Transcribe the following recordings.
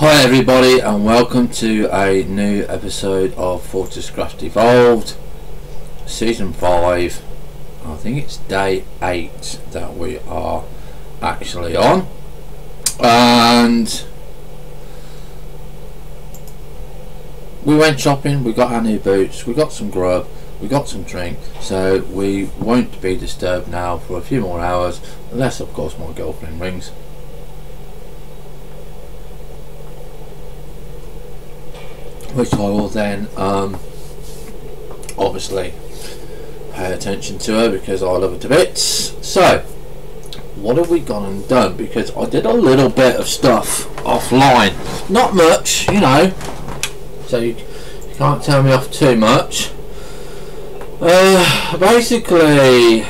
Hi everybody, and welcome to a new episode of FortressCraft Evolved Season 5. I think it's day 8 that we are actually on, and we went shopping, we got our new boots, we got some grub, we got some drink, so we won't be disturbed now for a few more hours, unless of course my girlfriend rings. Which I will then obviously pay attention to her because I love her to bits. So what have we gone and done? Because I did a little bit of stuff offline, not much, you know, so you can't tell me off too much. Basically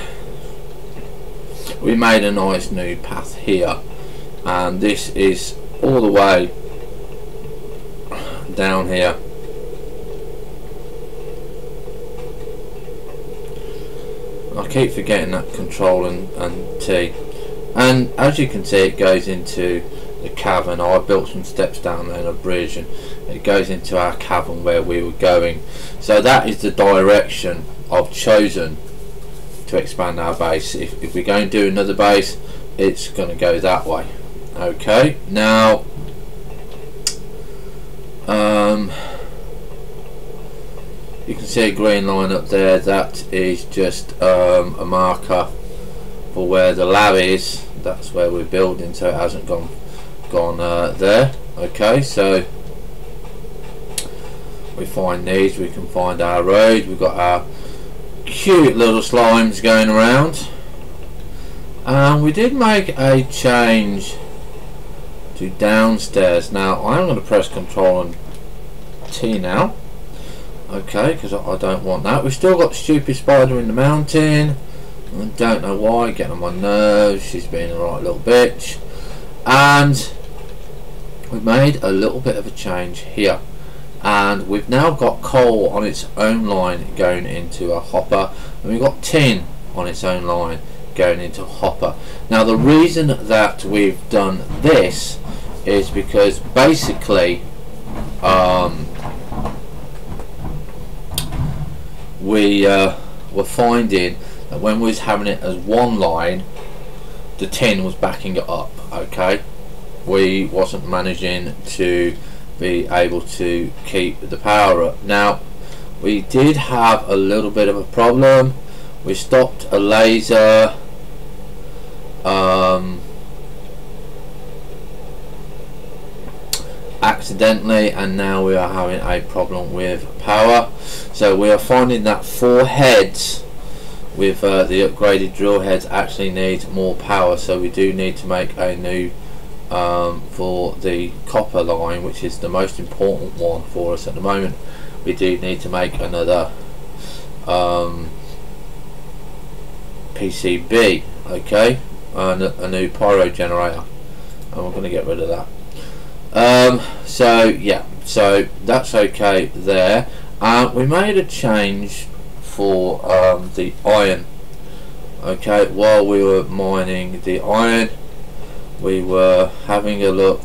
we made a nice new path here, and this is all the way down here. I keep forgetting that control and T, and as you can see it goes into the cavern. I built some steps down there and a bridge, and it goes into our cavern where we were going. So that is the direction I've chosen to expand our base. If we go and do another base, it's going to go that way. Okay, now you can see a green line up there. That is just a marker for where the lab is. That's where we're building, so it hasn't gone there. Okay, so we find these, we can find our road. We've got our cute little slimes going around, and we did make a change to downstairs. Now I'm going to press Control and T now, okay, because I don't want that. We've still got the stupid spider in the mountain. I don't know why, getting on my nerves. She's being a right little bitch. And we've made a little bit of a change here, and we've now got coal on its own line going into a hopper, and we've got tin on its own line going into a hopper. Now the reason that we've done this is because basically we were finding that when we was having it as one line, the tin was backing it up. Okay, we wasn't managing to be able to keep the power up. Now we did have a little bit of a problem. We stopped a laser accidentally, and now we are having a problem with power. So we are finding that 4 heads with the upgraded drill heads actually need more power, so we do need to make a new for the copper line, which is the most important one for us at the moment. We do need to make another PCB, okay, and a new pyro generator, and we're going to get rid of that. So yeah, so that's okay there. We made a change for the iron. Okay, while we were mining the iron, we were having a look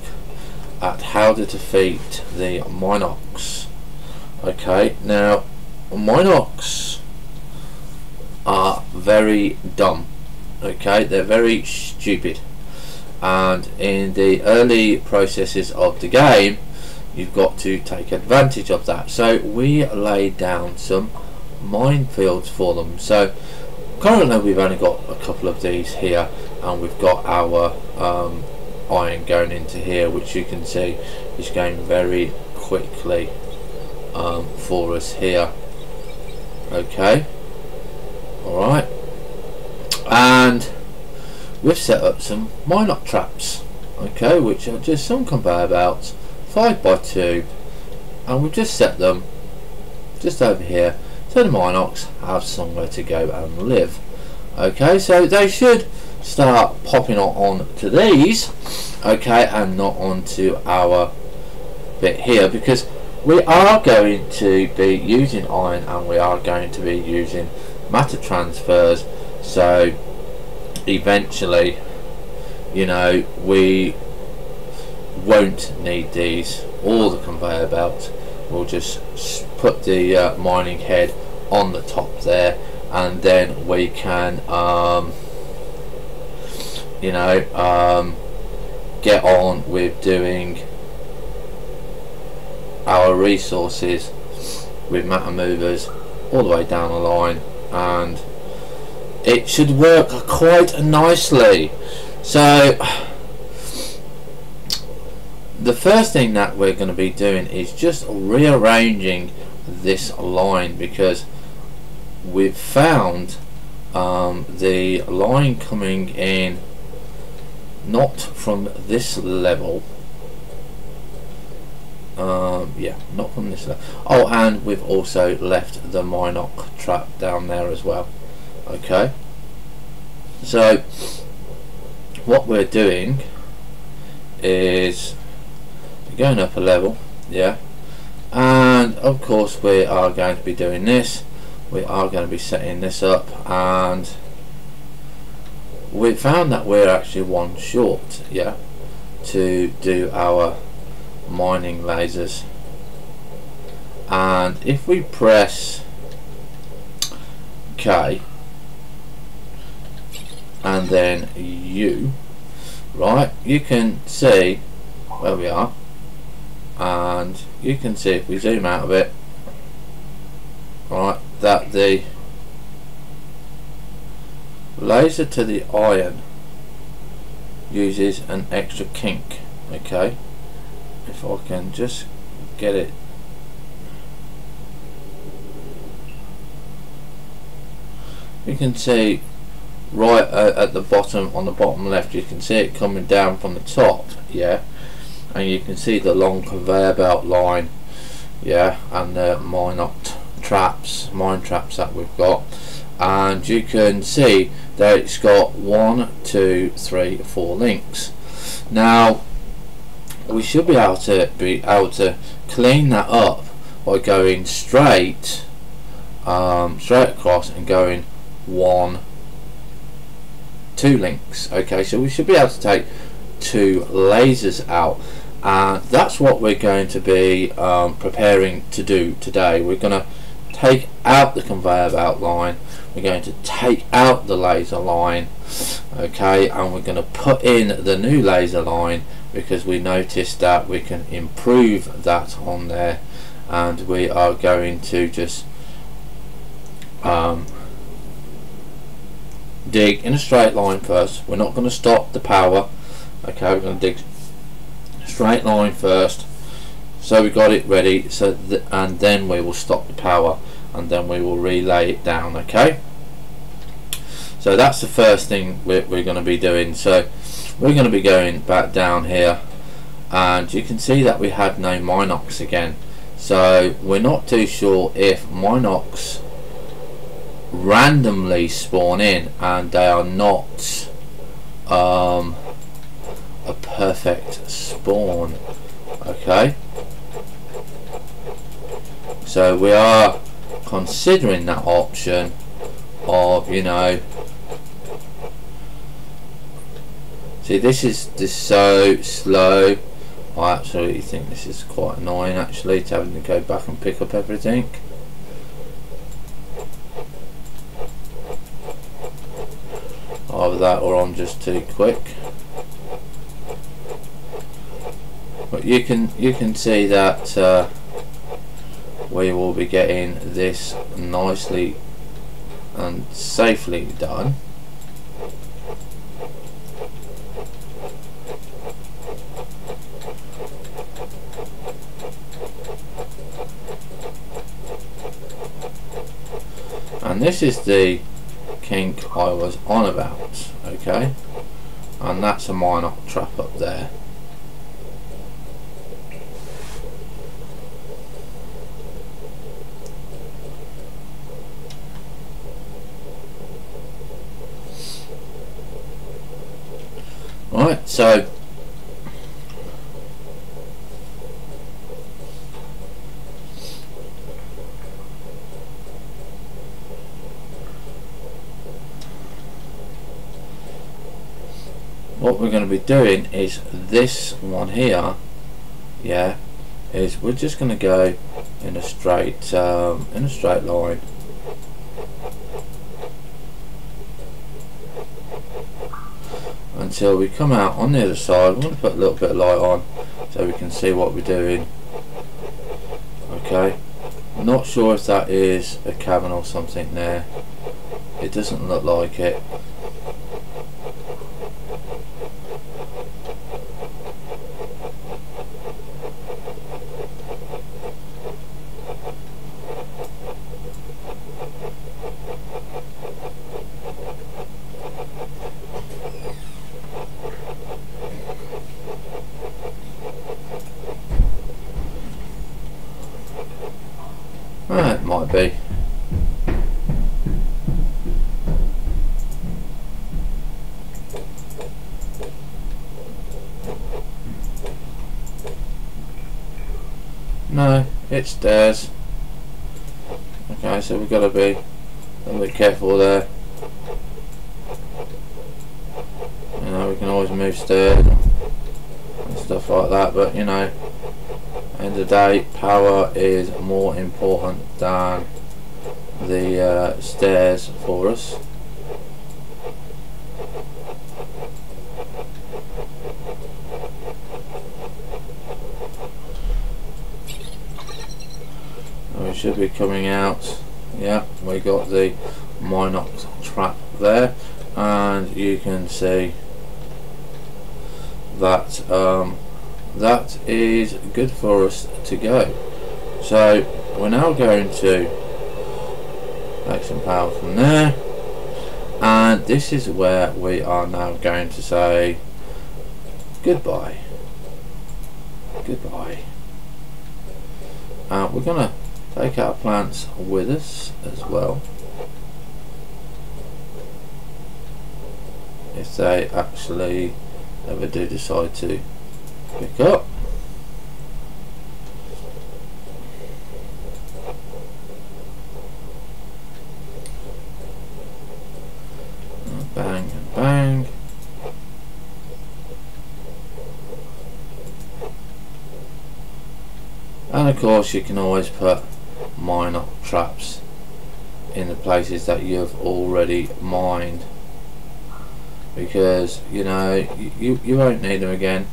at how to defeat the Minox. Okay, now Minox are very dumb. Okay, they're very stupid, and in the early processes of the game you've got to take advantage of that. So we laid down some minefields for them. So currently we've only got a couple of these here, and we've got our iron going into here, which you can see is going very quickly for us here. Okay, alright, and we've set up some Minox traps, okay, which are just some conveyor belts, 5x2, and we've just set them just over here so the Minox have somewhere to go and live. Okay, so they should start popping on to these, okay, and not onto our bit here, because we are going to be using iron and we are going to be using matter transfers. So eventually, you know, we won't need these or the conveyor belt. We'll just put the mining head on the top there, and then we can you know, get on with doing our resources with matter movers all the way down the line, and it should work quite nicely. So the first thing that we're going to be doing is just rearranging this line, because we've found the line coming in not from this level. Yeah, not from this level. Oh, and we've also left the Minoc trap down there as well. Okay, so what we're doing is going up a level, yeah, and of course we are going to be doing this. We are going to be setting this up, and we found that we're actually one short, yeah, to do our mining lasers. And if we press K and then U, right, you can see where we are, and you can see if we zoom out of it, right, that the laser to the iron uses an extra kink. Okay, if I can just get it, you can see right at the bottom, on the bottom left, you can see it coming down from the top, yeah, and you can see the long conveyor belt line, yeah, and the mine traps that we've got, and you can see that it's got 1, 2, 3, 4 links. Now we should be able to clean that up by going straight across and going 1, 2 links. Okay, so we should be able to take 2 lasers out, and that's what we're going to be preparing to do today. We're going to take out the conveyor belt line, we're going to take out the laser line, okay, and we're going to put in the new laser line, because we noticed that we can improve that on there. And we are going to just dig in a straight line first. We're not going to stop the power, okay, we're going to dig straight line first, so we got it ready, so and then we will stop the power, and then we will relay it down. Okay, so that's the first thing we're going to be doing. So we're going to be going back down here, and you can see that we had no Minocs again, so we're not too sure if Minocs randomly spawn in, and they are not a perfect spawn. Okay, so we are considering that option of, you know, see, this is so slow. I absolutely think this is quite annoying, actually, to having to go back and pick up everything. Either that or I'm just too quick. But you can see that we will be getting this nicely and safely done. And this is the kink I was on about, okay, and that's a Minoc trap up there. Right, so what we're going to be doing is this one here, yeah, is we're just going to go in a straight line. Until we come out on the other side. I'm going to put a little bit of light on so we can see what we're doing. Okay, not sure if that is a cabin or something there. It doesn't look like it. It might be. No, it's stairs. Okay, so we've got to be a little bit careful there. You know, we can always move stairs and stuff like that, but you know, end of the day, power is more important than the stairs for us. We should be coming out. Yeah, we got the Minox trap there, and you can see that that is good for us to go. So we're now going to make some power from there, and this is where we are now going to say goodbye. Goodbye. We're gonna take our plants with us as well, if they actually ever do decide to pick up. Bang and bang. And of course you can always put miner traps in the places that you've already mined, because you know you won't need them again.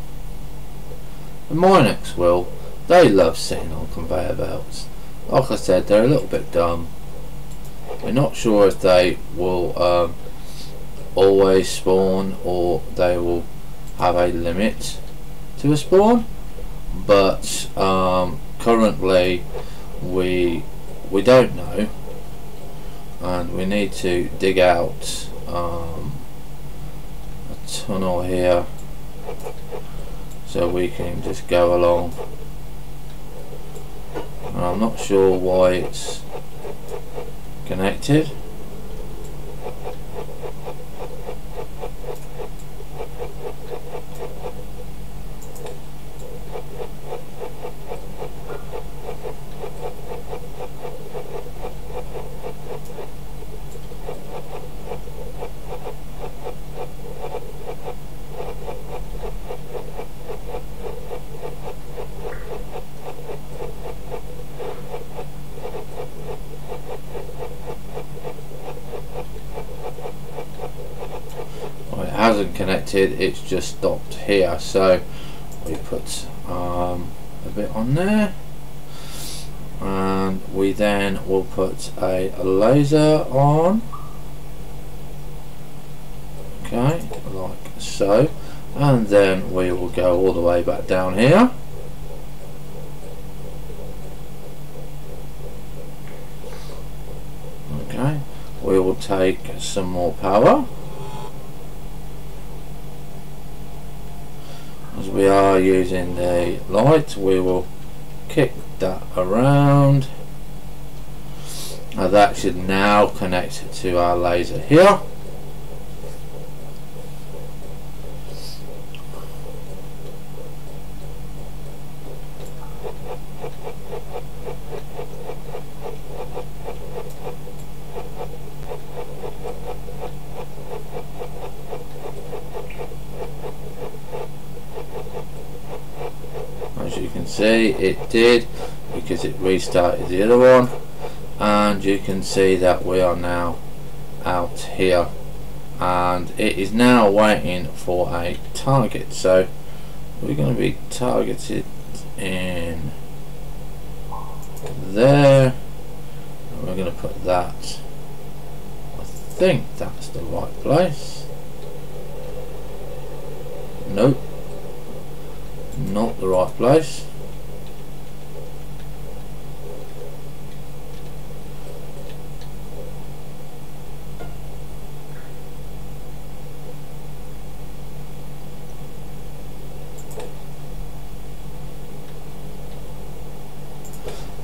The Minox will. They love sitting on conveyor belts. Like I said, they're a little bit dumb. We're not sure if they will always spawn or they will have a limit to a spawn, but currently we don't know, and we need to dig out a tunnel here so we can just go along. And I'm not sure why it's connected. Hasn't connected, it's just stopped here, so we put a bit on there, and we then will put a laser on, okay, like so, and then we will go all the way back down here. Okay, we will take some more power. As we are using the light, we will kick that around, and that should now connect to our laser here. can see it did, because it restarted the other one, and you can see that we are now out here, and it is now waiting for a target. So we're going to be targeted in there, and we're going to put that, I think that's the right place. Nope, not the right place.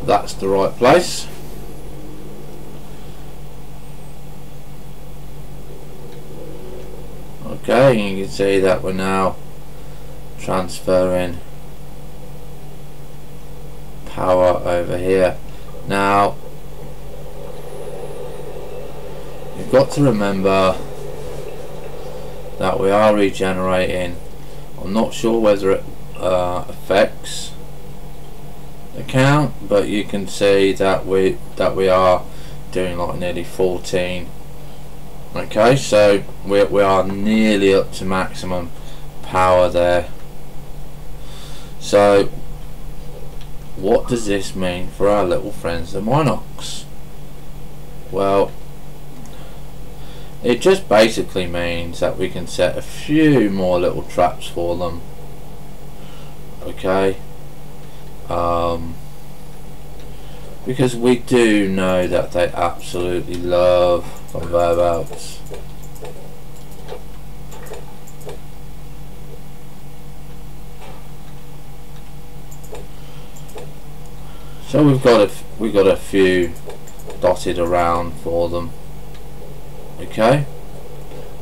That's the right place. Okay, and you can see that we're now transferring power over here. Now you've got to remember that we are regenerating. I'm not sure whether it affects the count, but you can see that we are doing like nearly 14. Okay, so we are nearly up to maximum power there. So what does this mean for our little friends the Minox? Well, it just basically means that we can set a few more little traps for them. Okay, because we do know that they absolutely love conveyor belts. So we've got a few dotted around for them. Okay,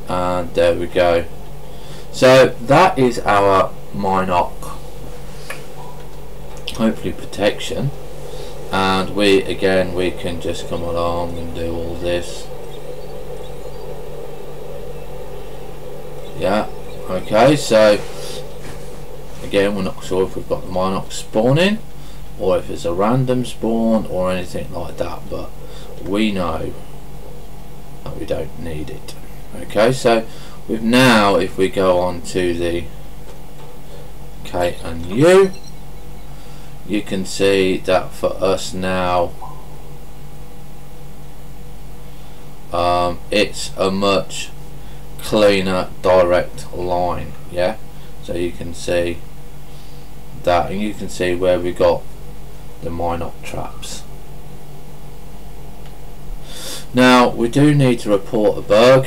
and there we go. So that is our Minox, hopefully protection, and we can just come along and do all this. Yeah, okay, so again, we're not sure if we've got the Minox spawning or if it's a random spawn or anything like that, but we know that we don't need it. Okay, so we've now, if we go on to the K and U, you can see that for us now it's a much cleaner direct line. Yeah, so you can see that, and you can see where we got the Minox traps. Now we do need to report a bug.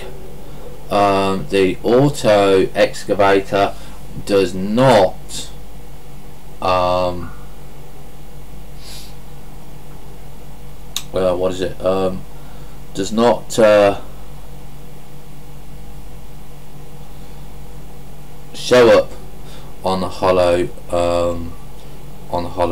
The auto excavator does not does not show up on the hollow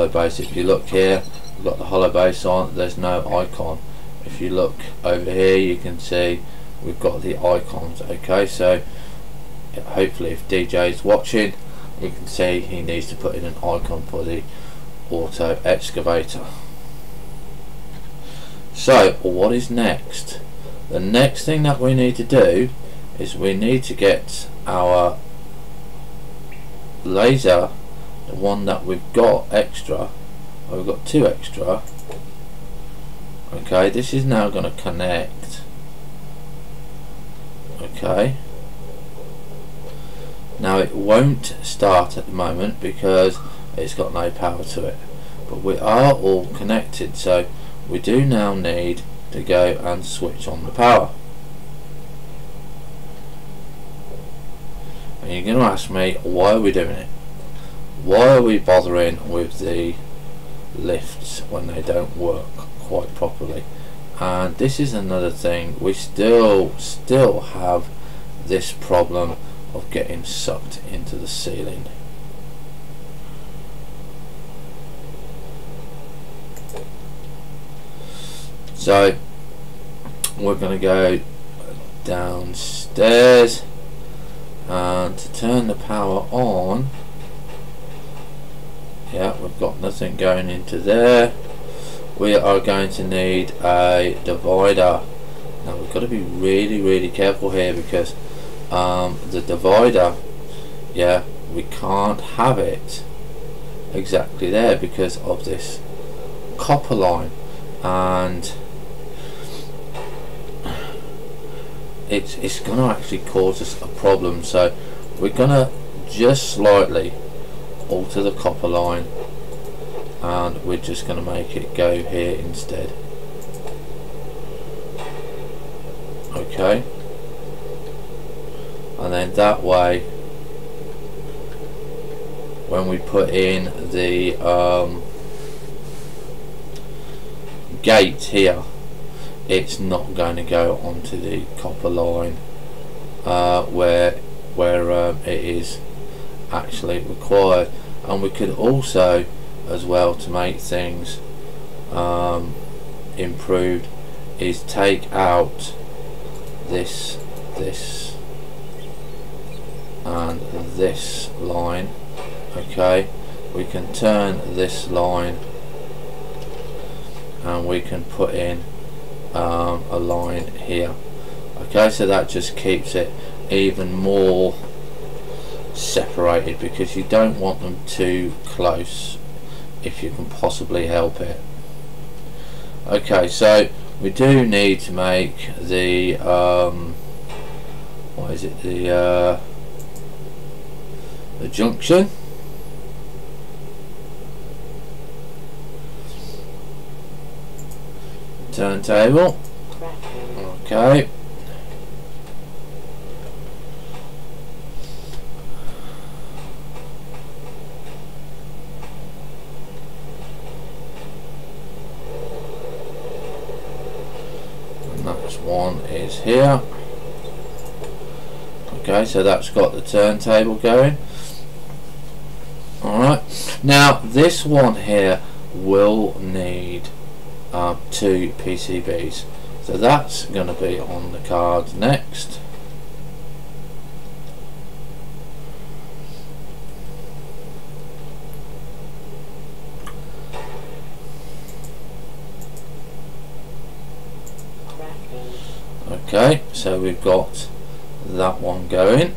base. If you look here, we've got the hollow base on, there's no icon. If you look over here, you can see we've got the icons. Okay, so hopefully if DJ is watching, you can see he needs to put in an icon for the auto excavator. So what is next? The next thing that we need to do is we need to get our laser, the one that we've got extra, we've got 2 extra. Okay, this is now going to connect. Okay, now it won't start at the moment because it's got no power to it, but we are all connected, so we do now need to go and switch on the power. And you're going to ask me, why are we doing it? Why are we bothering with the lifts when they don't work quite properly? And this is another thing, we still have this problem of getting sucked into the ceiling. So we're going to go downstairs, and to turn the power on Yeah, we've got nothing going into there. We are going to need a divider. Now we've got to be really careful here, because the divider, yeah, we can't have it exactly there because of this copper line, and it's going to actually cause us a problem. So we're going to just slightly alter the copper line, and we're just going to make it go here instead. Okay, and then that way when we put in the gate here, it's not going to go onto the copper line where it is actually required. And we could also, as well, to make things improved, is take out this and this line. Okay, we can turn this line and we can put in a line here. Okay, so that just keeps it even more separated, because you don't want them too close if you can possibly help it. Okay, so we do need to make the what is it, the junction. Turntable. Okay. And that's one is here. Okay, so that's got the turntable going. Alright, now this one here will need 2 PCBs, so that's going to be on the cards next. Okay, so we've got that one going,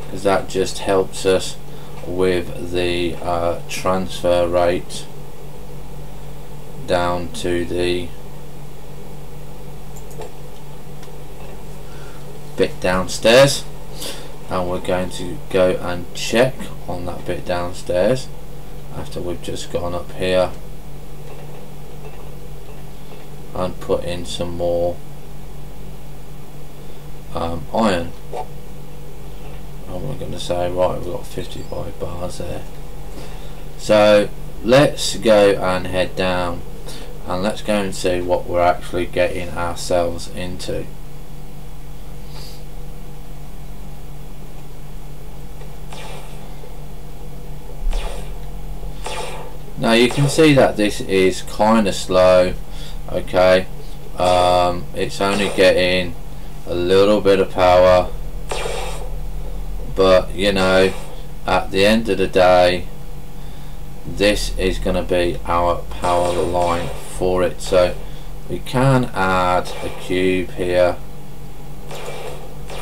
because that just helps us with the transfer rate down to the bit downstairs. And we're going to go and check on that bit downstairs after we've just gone up here and put in some more iron. And we're going to say, right, we've got 55 bars there. So let's go and head down and let's go and see what we're actually getting ourselves into. Now you can see that this is kind of slow. Okay, it's only getting a little bit of power, but you know, at the end of the day, this is going to be our power line for it. So we can add a cube here,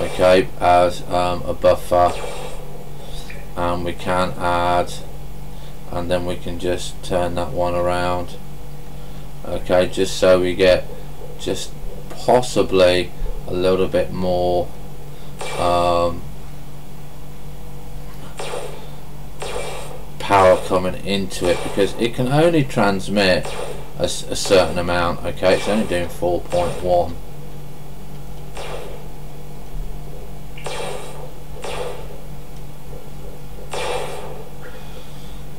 okay, as a buffer, and we can add, and then we can just turn that one around, okay, just so we get just possibly a little bit more power coming into it, because it can only transmit a certain amount. Okay, it's only doing 4.1.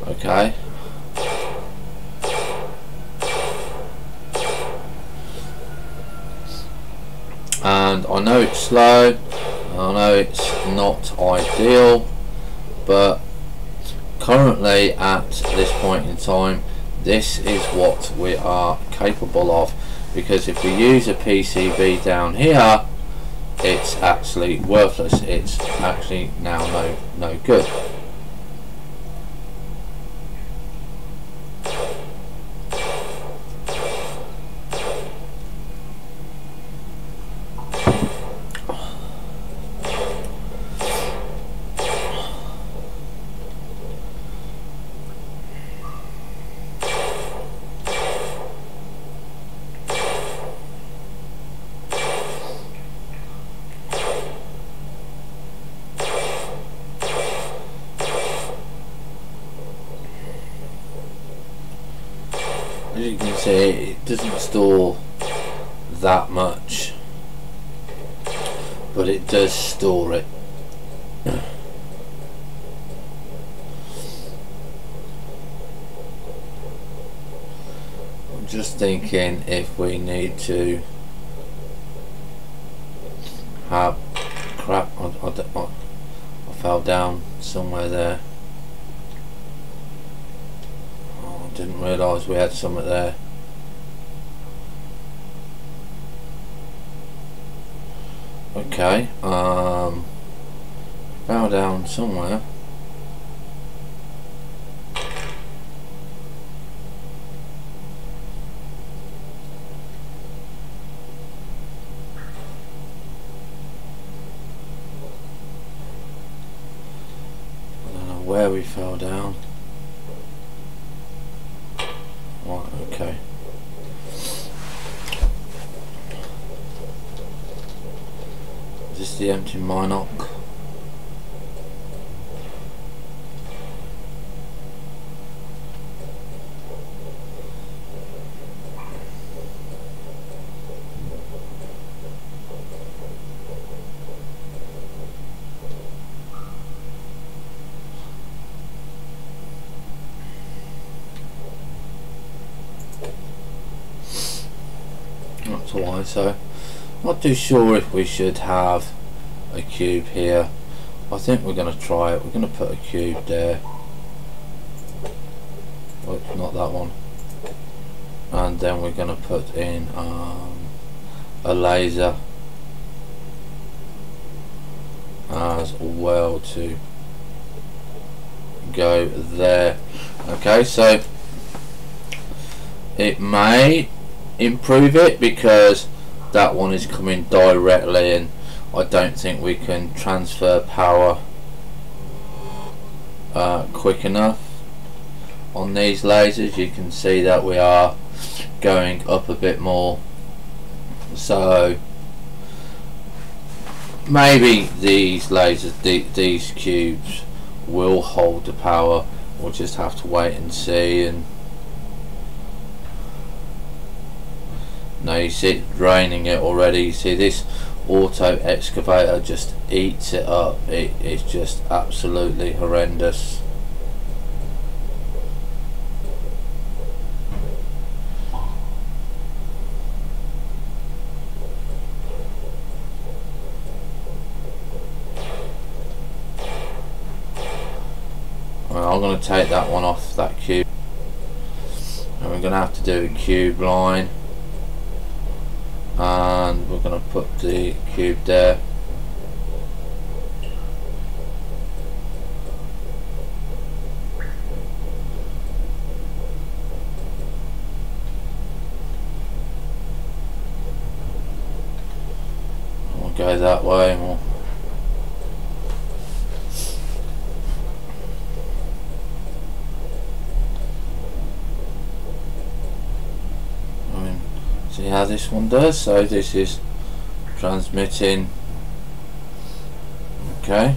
Okay, and I know it's slow, I know it's not ideal, but currently at this point in time, this is what we are capable of, because if we use a PCB down here, it's actually worthless. It's actually now no good. as you can see, it doesn't store that much, but it does store it. I'm just thinking if we need to have crap. I fell down somewhere there. Oh, I didn't realise we had something there. Okay, fell down somewhere. I don't know where we fell down. Right, okay. Is this the empty minoc? That's why, so not too sure if we should have a cube here. I think we're going to try it. We're going to put a cube there. Oh, not that one. And then we're going to put in a laser as well to go there. Okay, so it may improve it because that one is coming directly in. I don't think we can transfer power quick enough on these lasers. You can see that we are going up a bit more, so maybe these lasers, these cubes will hold the power. We'll just have to wait and see. And now you see it draining it already. You see this auto excavator just eats it up. It's just absolutely horrendous. Well, I'm going to take that one off that cube, and we're going to have to do a cube line. And we're going to put the cube there. We'll go that way. And we'll see how this one does. So this is transmitting, okay,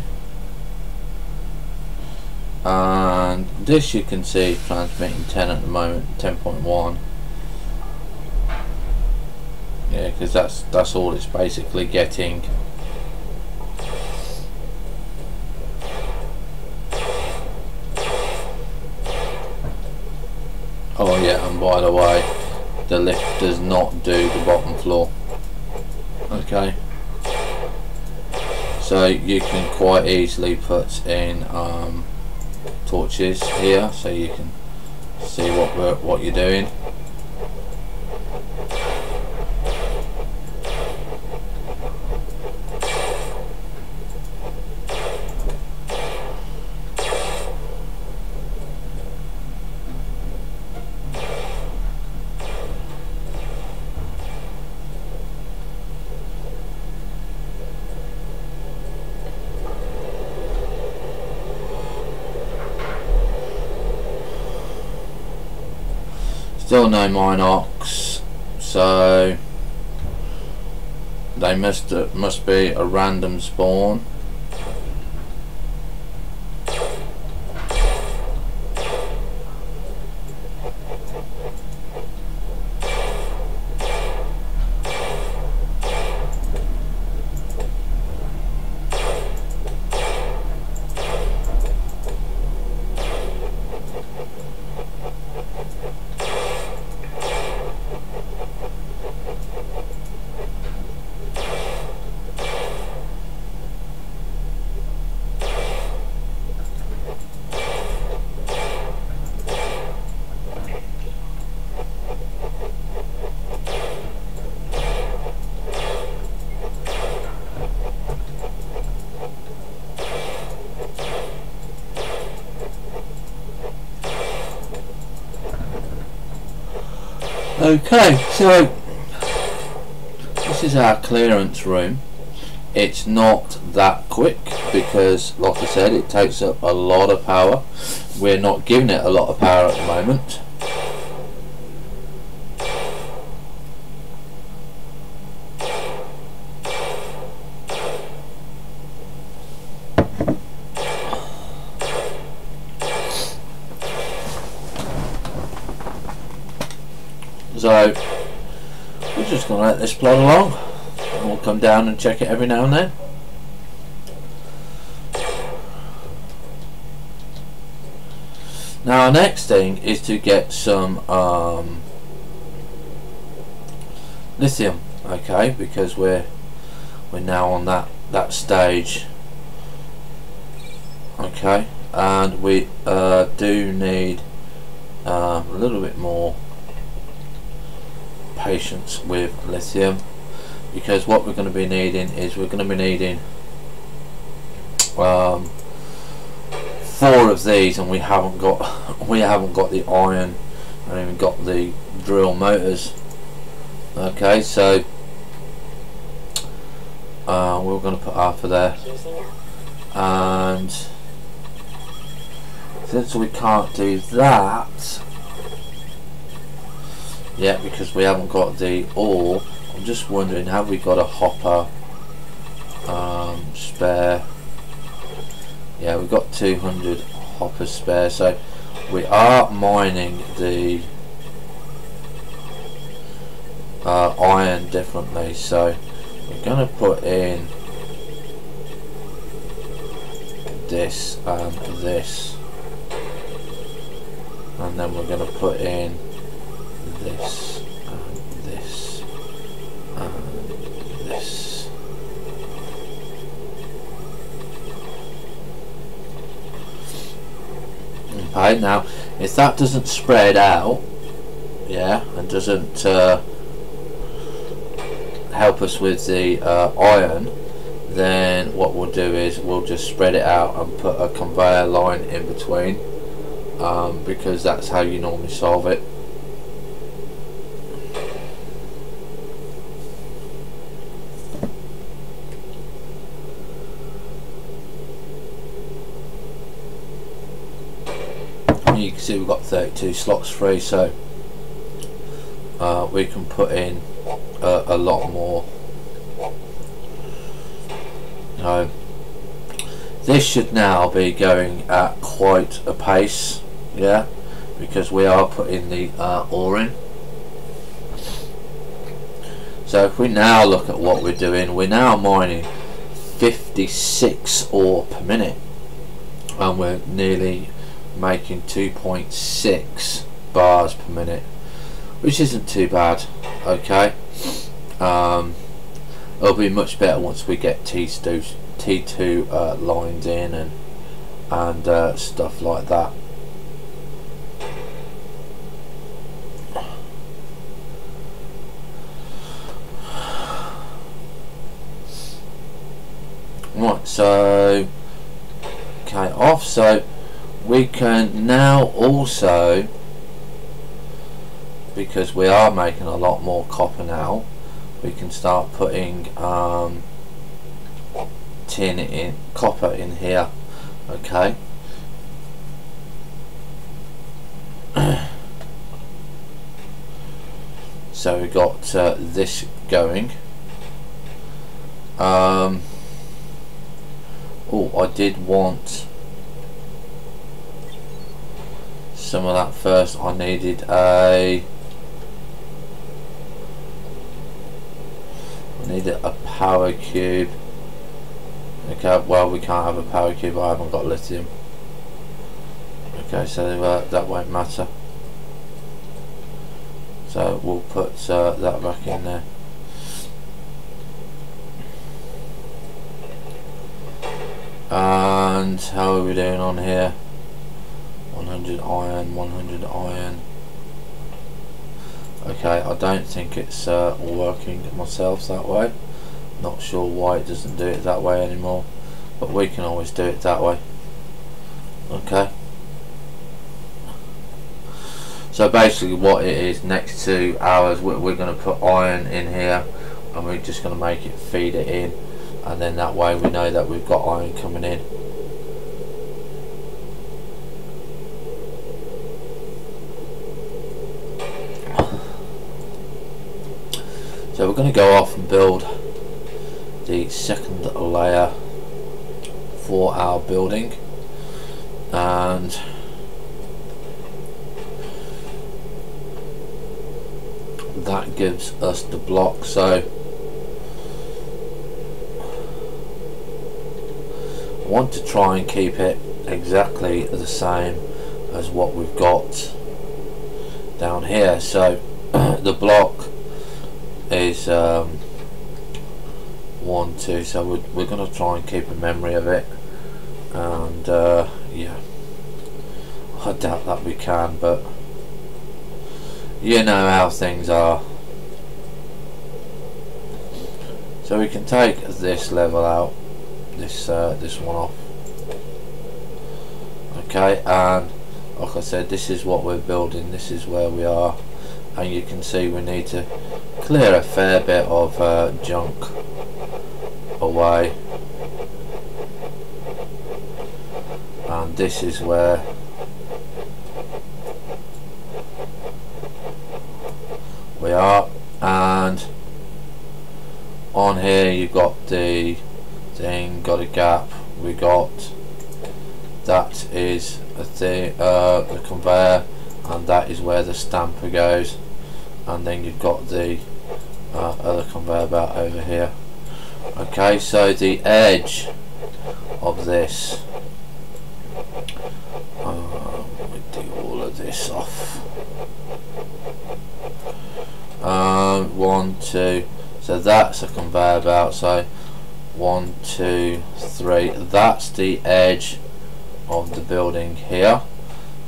and this you can see transmitting 10 at the moment, 10.1. yeah, because that's all it's basically getting. Oh yeah, and by the way, the lift does not do the bottom floor. Okay, so you can quite easily put in torches here so you can see what you're doing. Still no minocs, so they must be a random spawn. Okay, so this is our clearance room. It's not that quick because, like I said, it takes up a lot of power. We're not giving it a lot of power at the moment. So we're just going to let this plod along, and we'll come down and check it every now and then. Now our next thing is to get some lithium, okay, because we're now on that stage, okay, and we do need a little bit more patience with lithium, because what we're going to be needing is we're going to be needing 4 of these, and we haven't got the iron, and even got the drill motors. Okay, so we're going to put half of there, and since we can't do that yet because we haven't got the ore, I'm just wondering, have we got a hopper spare? Yeah, we've got 200 hoppers spare, so we are mining the iron differently. So we're going to put in this and this, and then we're going to put in this and this and this. Okay, now if that doesn't spread out, yeah, and doesn't help us with the iron, then what we'll do is we'll just spread it out and put a conveyor line in between, because that's how you normally solve it. You can see we've got 32 slots free, so we can put in a lot more. This should now be going at quite a pace, yeah, because we are putting the ore in. So if we now look at what we're doing, we're now mining 56 ore per minute, and we're nearly making 2.6 bars per minute, which isn't too bad. Okay, it'll be much better once we get T2 lines in and stuff like that. Right, so okay, off. So we can now also, because we are making a lot more copper now, we can start putting copper in here. Okay, so we got this going. Oh, I did want some of that first. I needed a power cube. Okay, well, we can't have a power cube, I haven't got lithium. Okay, so that won't matter, so we'll put that back in there. And how are we doing on here? 100 iron, 100 iron. Okay, I don't think it's working myself that way. Not sure why it doesn't do it that way anymore, but we can always do it that way. Okay, So basically what it is, next to ours, we're going to put iron in here, and we're just going to make it feed it in, and then that way we know that we've got iron coming in. So we're going to go off and build the second layer for our building, and that gives us the block. So I want to try and keep it exactly the same as what we've got down here. So the block is 1, 2, so we're going to try and keep a memory of it, and yeah, I doubt that we can, but you know how things are. So we can take this level out, this one off. Okay, and like I said, this is what we're building, this is where we are, and you can see we need to clear a fair bit of junk away, and this is where we are. And on here you've got the thing, got a gap, we got, that is a thing, the conveyor, and that is where the stamper goes, and then you've got the other conveyor belt over here. Okay, so the edge of this, we do all of this off. 1, 2, so that's a conveyor belt, so 1, 2, 3, that's the edge of the building here.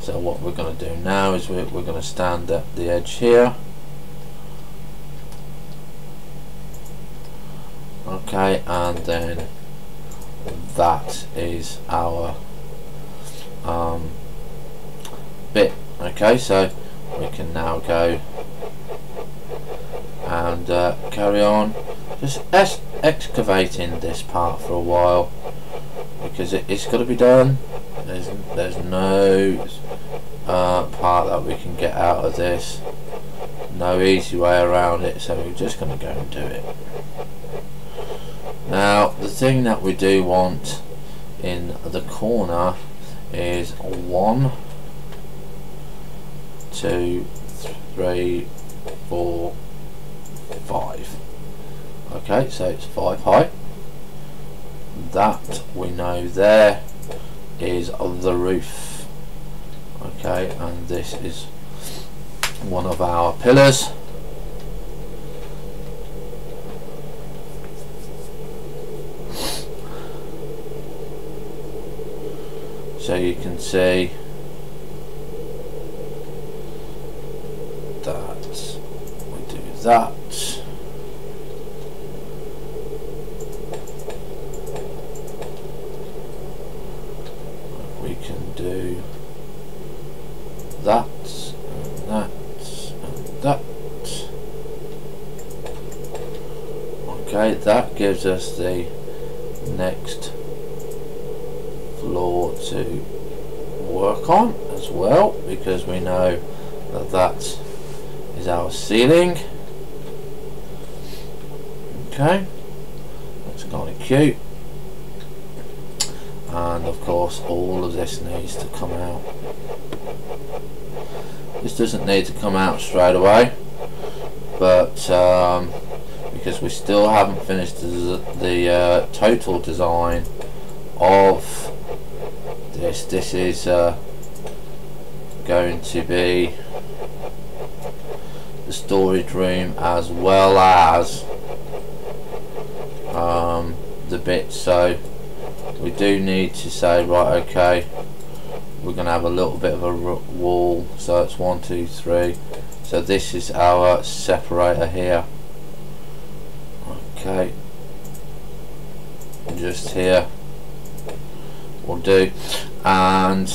So what we're going to do now is we're going to stand at the edge here. Okay, and then that is our bit. Okay, so we can now go and carry on just excavating this part for a while, because it's got to be done. There's no part that we can get out of this, no easy way around it, so we're just going to go and do it. Now the thing that we do want in the corner is 1, 2, 3, 4, 5. Okay, so it's 5 high. That we know there is the roof. Okay, and this is one of our pillars. So you can see that we do that. We can do that and that and that. Okay, that gives us the next floor to work on as well, because we know that that is our ceiling. Okay, that's kind of cute, and of course all of this needs to come out. This doesn't need to come out straight away, but because we still haven't finished the total design of this. This is going to be the storage room as well as the bits, so we do need to say, right, okay, we're going to have a little bit of a wall, so it's 1, 2, 3, so this is our separator here. Okay, just here will do, and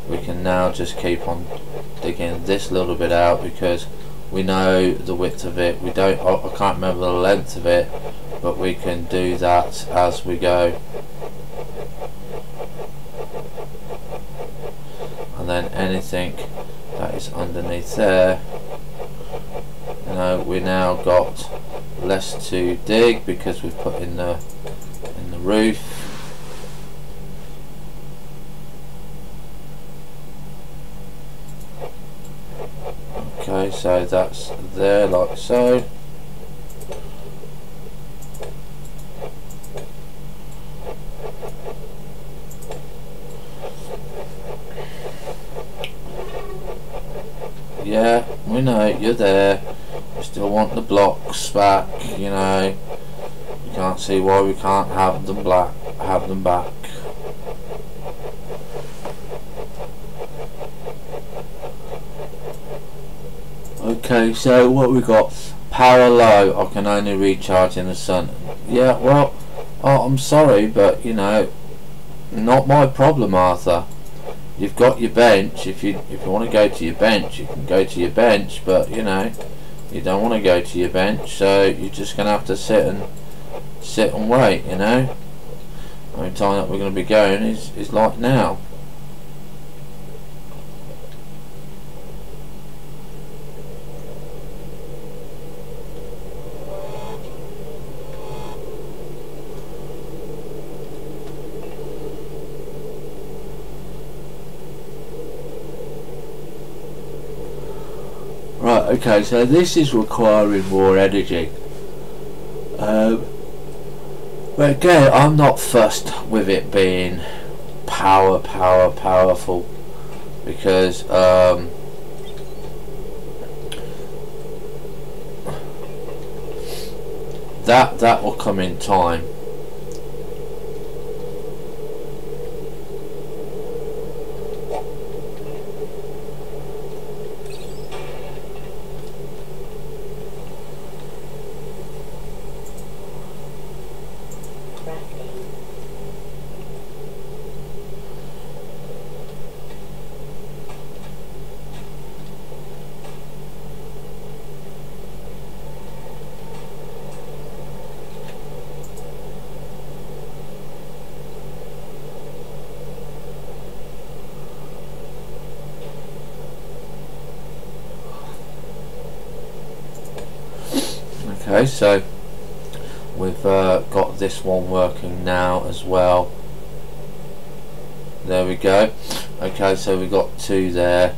we can now just keep on digging this little bit out, because we know the width of it. We don't, I can't remember the length of it, but we can do that as we go. And then anything that is underneath there, you know, we now got less to dig because we've put in the roof. Okay, so that's there like so. Yeah, we know you're there. We still want the blocks back, you know. We can't see why we can't have them back. Okay, so what we got? Power low. I can only recharge in the sun. Yeah, well, oh, I'm sorry, but you know, not my problem, Arthur. You've got your bench. If you want to go to your bench, you can go to your bench. But you know, you don't want to go to your bench, so you're just gonna have to sit and wait. You know, the only time that we're going to be going is like now. Right, okay, so this is requiring more energy. But again, I'm not fussed with it being powerful, because that will come in time. Okay, so we've got this one working now as well. There we go. Okay, so we've got two there,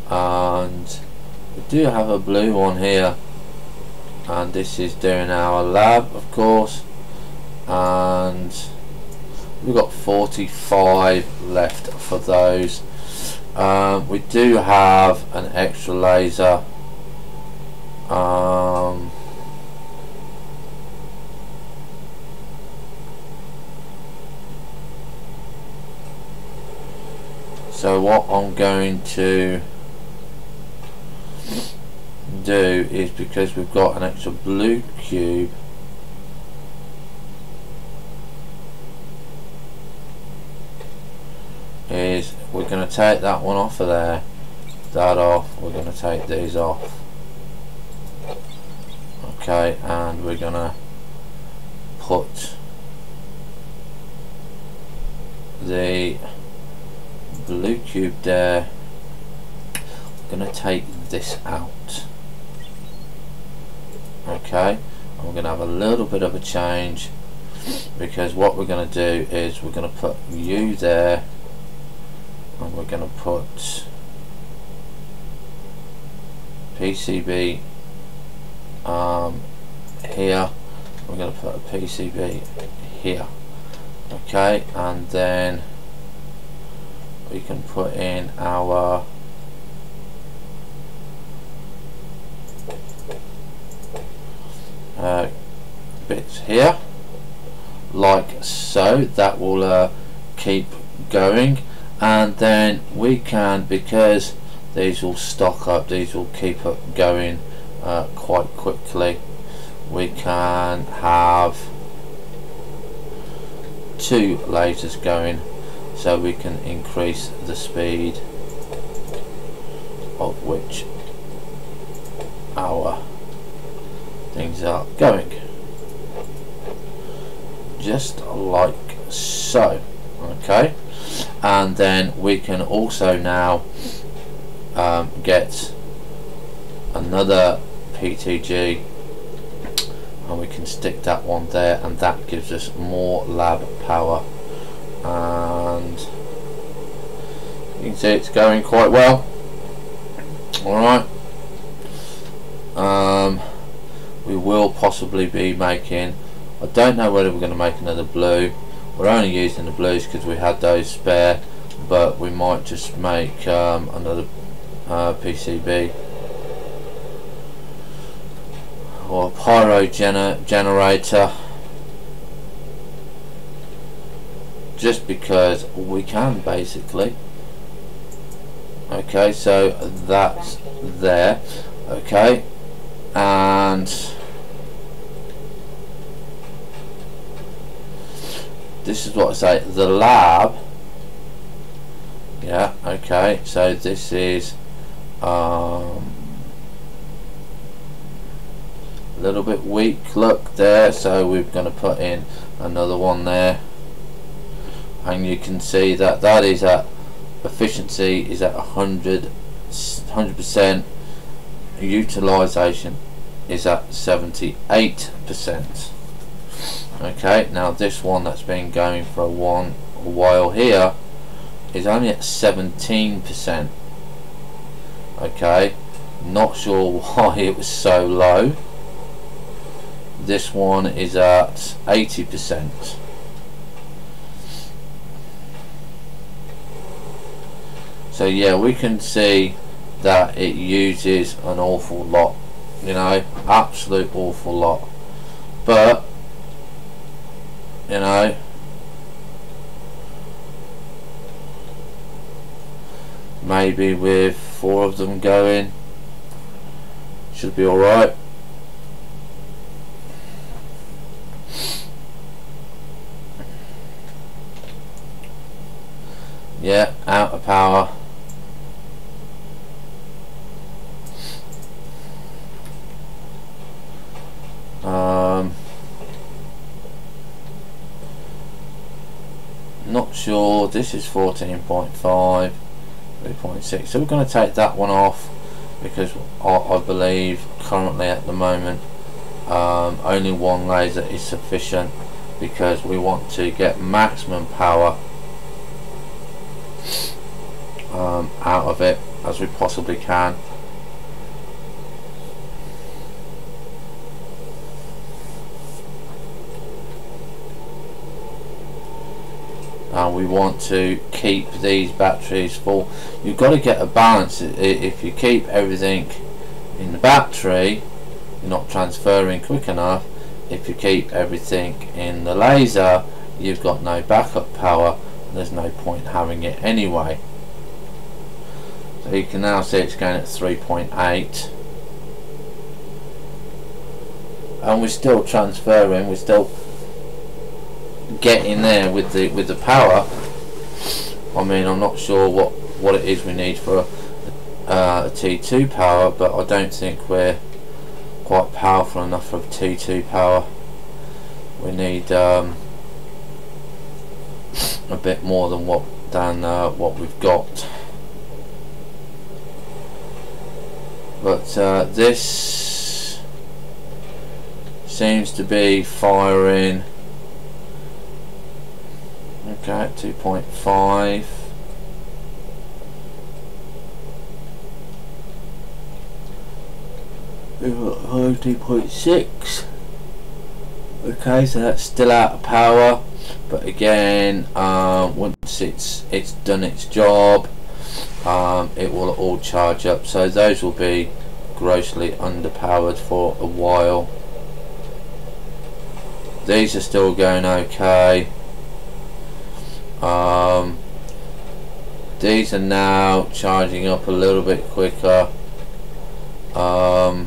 and we do have a blue one here, and this is doing our lab, of course, and we've got 45 left for those. We do have an extra laser. So what I'm going to do is, because we've got an extra blue cube, is we're going to take that one off of there, that off, we're going to take these off. Okay, and we're going to put the blue cube there. I'm going to take this out. Okay, and we're going to have a little bit of a change, because what we're going to do is we're going to put you there, and we're going to put PCB here. We're going to put a PCB here. Okay, and then we can put in our bits here, like so. That will keep going, and then we can, because these will stock up, these will keep it going quite quickly, we can have two lasers going. so we can increase the speed of which our things are going, just like so. Okay, and then we can also now get another PTG, and we can stick that one there, and that gives us more lab power, and you can see it's going quite well. Alright, we will possibly be making, I don't know whether we're going to make another blue. We're only using the blues because we had those spare, but we might just make another PCB or pyro generator, just because we can, basically. Okay, so that's there. Okay, and this is what I say, the lab. Yeah, okay, so this is a little bit weak look there, so we're going to put in another one there, and you can see that that is at efficiency is at 100%, utilization is at 78%. Okay, now this one that's been going for a while here is only at 17%. Okay, not sure why it was so low. This one is at 80%. So yeah, we can see that it uses an awful lot, you know, absolute awful lot. But you know, maybe with 4 of them going, should be alright. Yeah, out of power. Not sure, this is 14.5, 3.6, so we're going to take that one off, because I believe currently at the moment only one laser is sufficient, because we want to get maximum power out of it as we possibly can. And we want to keep these batteries full. You've got to get a balance. If you keep everything in the battery, you're not transferring quick enough. If you keep everything in the laser, you've got no backup power, and there's no point having it anyway. So you can now see it's going at 3.8, and we're still transferring, we're still getting there with the power. I mean, I'm not sure what it is we need for a T2 power, but I don't think we're quite powerful enough for T2 power. We need a bit more than what we've got. But this seems to be firing. Okay, 2.5. 2.6. Okay, so that's still out of power, but again, once it's done its job, it will all charge up. So those will be grossly underpowered for a while. These are still going okay. These are now charging up a little bit quicker, but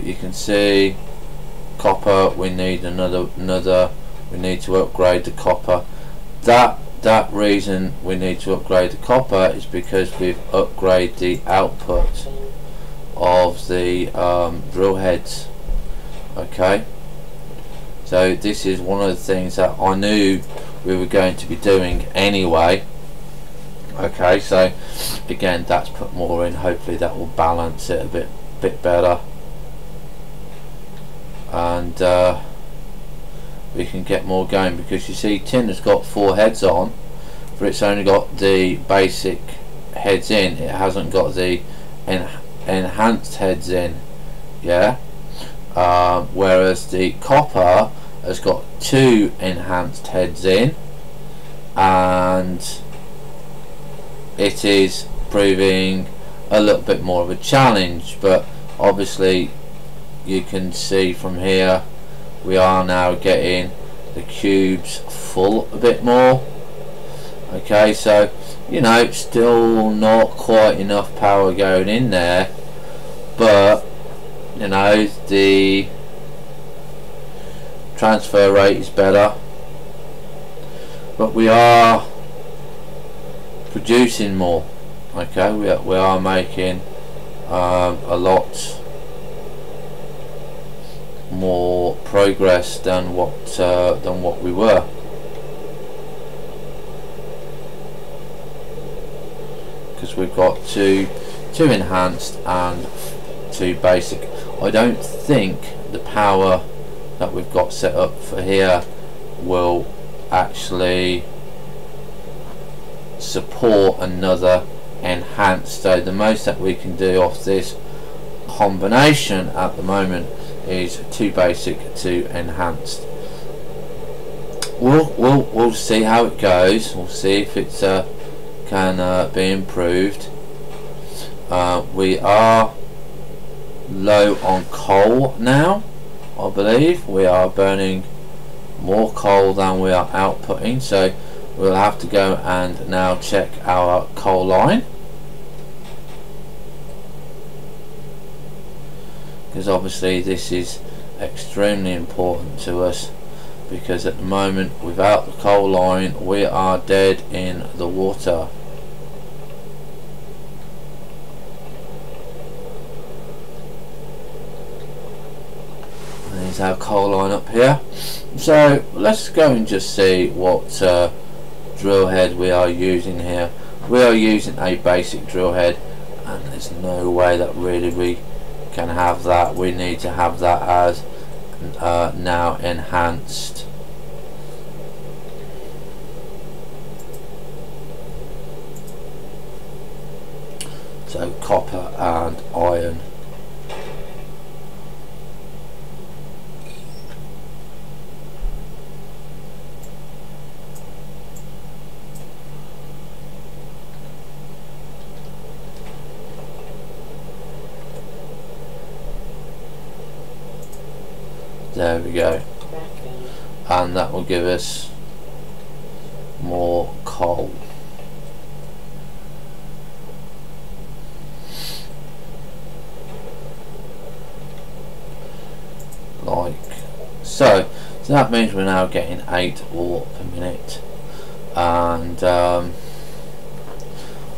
you can see copper, we need another we need to upgrade the copper, that reason we need to upgrade the copper is because we've upgraded the output of the drill heads. Okay, so this is one of the things that I knew we were going to be doing anyway. Okay, so again, that's put more in. Hopefully that will balance it a bit better, and we can get more going, because you see tin has got 4 heads on, but it's only got the basic heads in. It hasn't got the enhanced heads in. Yeah, whereas the copper has got 2 enhanced heads in, and it is proving a little bit more of a challenge. But obviously you can see from here we are now getting the cubes full a bit more. Okay, so you know, still not quite enough power going in there, but you know, the transfer rate is better, but we are producing more. Okay, we are making a lot more progress than what we were, because we've got two enhanced and 2 basic. I don't think the power that we've got set up for here will actually support another enhanced, so the most that we can do off this combination at the moment is 2 basic, 2 enhanced. We'll see how it goes. We'll see if it can be improved. We are low on coal now. I believe we are burning more coal than we are outputting, so we'll have to go and now check our coal line, because obviously this is extremely important to us, because at the moment without the coal line we are dead in the water. And there's our coal line up here. So let's go and just see what drill head we are using here. We are using a basic drill head, and there's no way that really we can have that. We need to have that as now enhanced. So copper and iron. There we go, and that will give us more coal. Like so. So that means we're now getting 8 ore per minute, and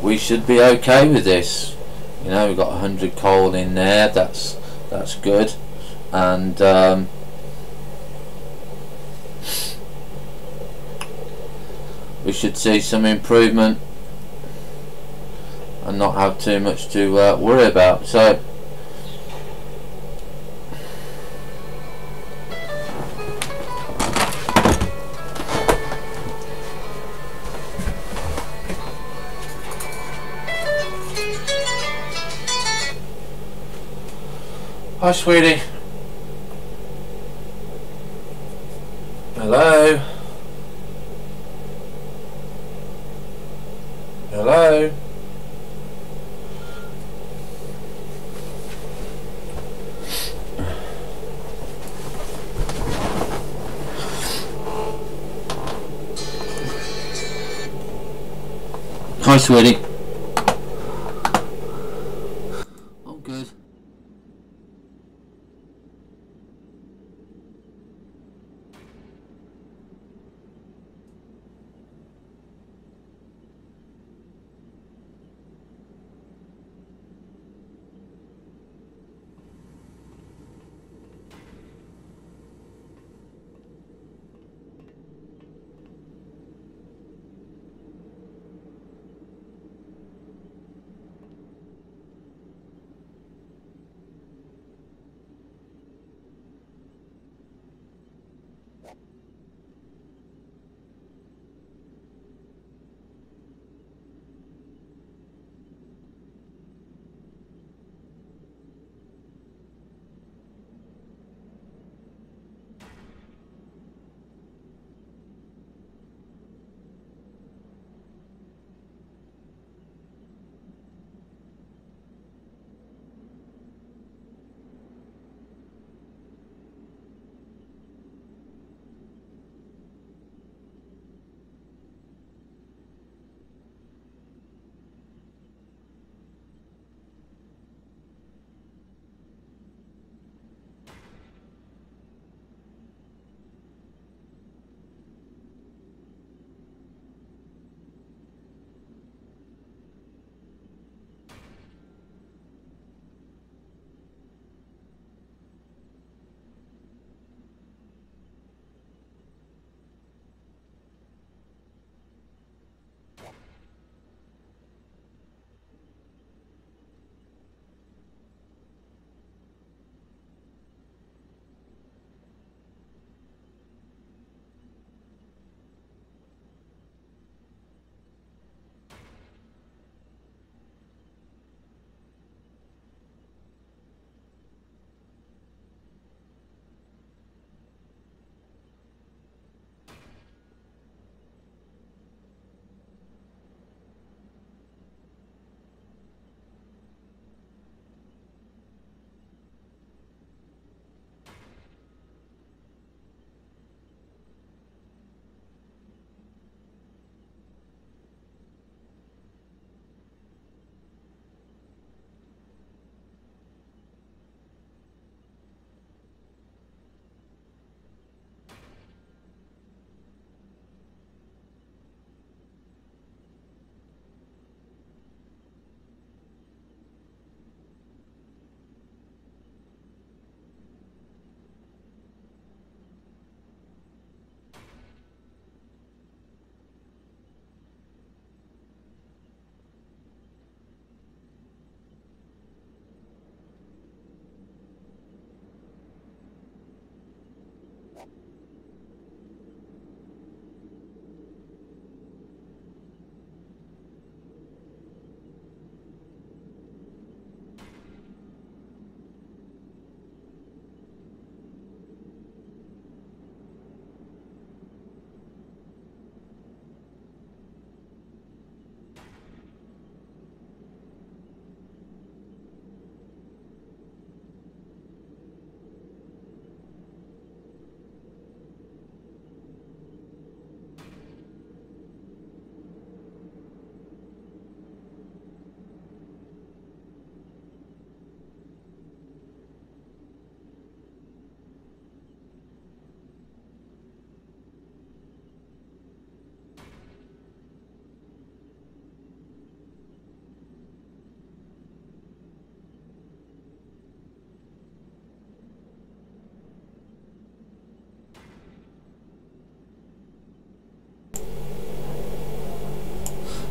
we should be okay with this. You know, we've got 100 coal in there. That's good, and we should see some improvement and not have too much to worry about. So hi sweetie. Hello. Hello. Hi sweetie. I'm good.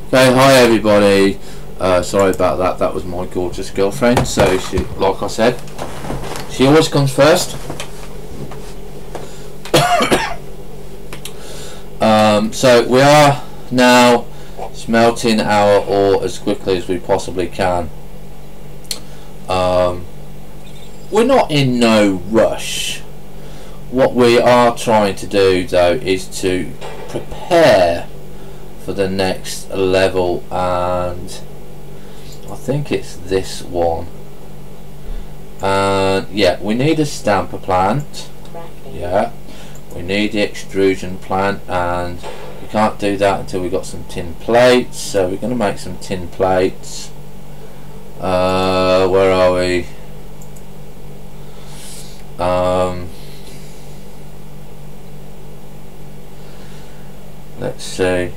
Okay, hi everybody. Sorry about that. That was my gorgeous girlfriend. So she, like I said, she always comes first. So we are now smelting our ore as quickly as we possibly can. We're not in no rush. What we are trying to do though is to prepare for the next level, and I think it's this one. And yeah, we need a stamper plant. Yeah, we need the extrusion plant, and we can't do that until we got some tin plates. So we're going to make some tin plates. Where are we? Let's see.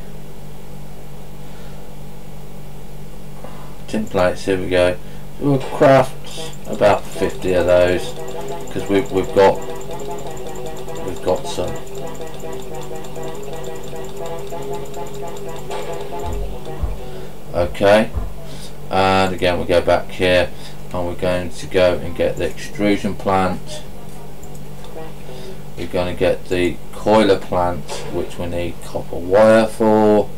Tin plates, here we go. We'll craft about 50 of those because we've got some. Okay, and again we go back here and we're going to go and get the extrusion plant. We're going to get the coiler plant, which we need copper wire for.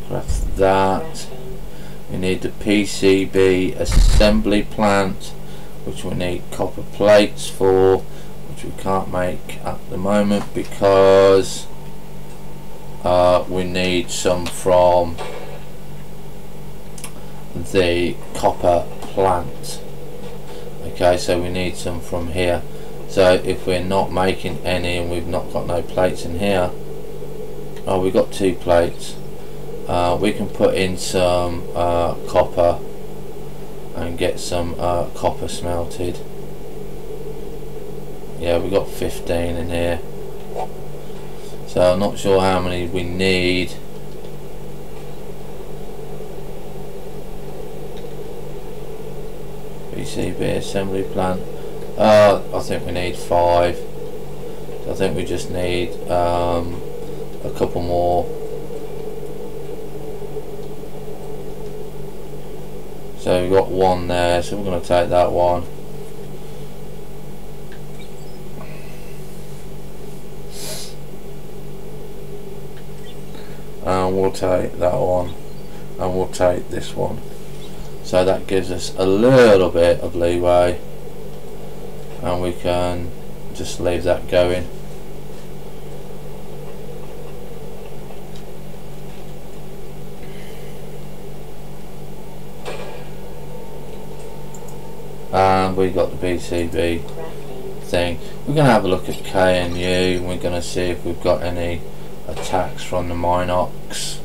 Craft that. We need the PCB assembly plant, which we need copper plates for, which we can't make at the moment because we need some from the copper plant. Okay, so we need some from here. So if we're not making any and we've not got no plates in here, oh, we've got 2 plates. We can put in some copper and get some copper smelted. Yeah, we got 15 in here, so I'm not sure how many we need. PCB assembly plant, I think we need 5, so I think we just need a couple more. So we've got 1 there, so we're going to take that one. And we'll take that one, and we'll take this one. So that gives us a little bit of leeway, and we can just leave that going. And we got the PCB thing. We're going to have a look at KNU, and we're going to see if we've got any attacks from the Minox.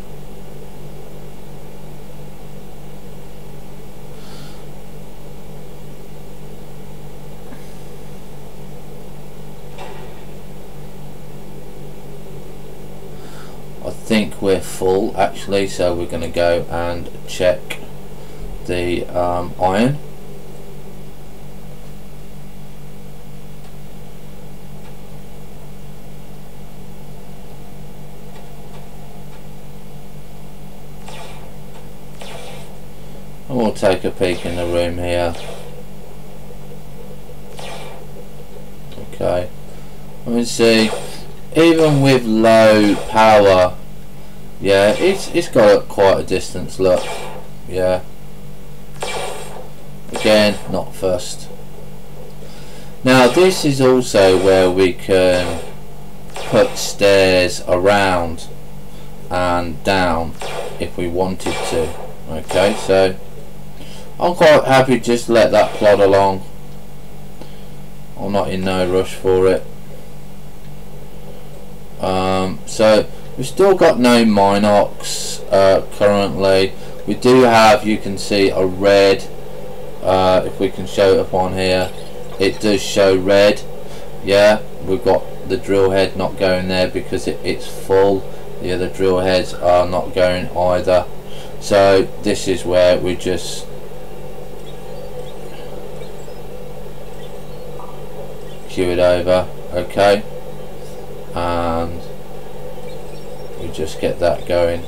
I think we're full actually, so we're going to go and check the iron. And we'll take a peek in the room here. Okay, let me see. Even with low power, yeah, it's got quite a distance. Look, yeah. Again, not fussed. Now this is also where we can put stairs around and down if we wanted to. Okay, so I'm quite happy just to let that plod along. I'm not in no rush for it. So we've still got no Minox currently. We do have, you can see, a red. If we can show it up on here, it does show red. Yeah, we've got the drill head not going there because it's full. The other drill heads are not going either. So this is where we just queue it over, okay, and we just get that going.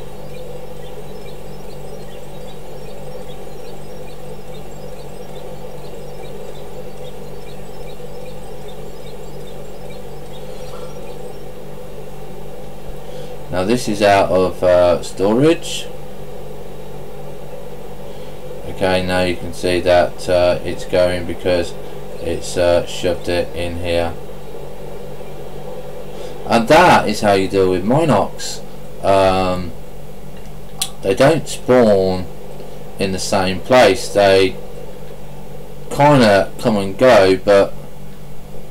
Now this is out of storage. Okay, now you can see that it's going because it's shoved it in here. And that is how you deal with Minox. They don't spawn in the same place. They kind of come and go, but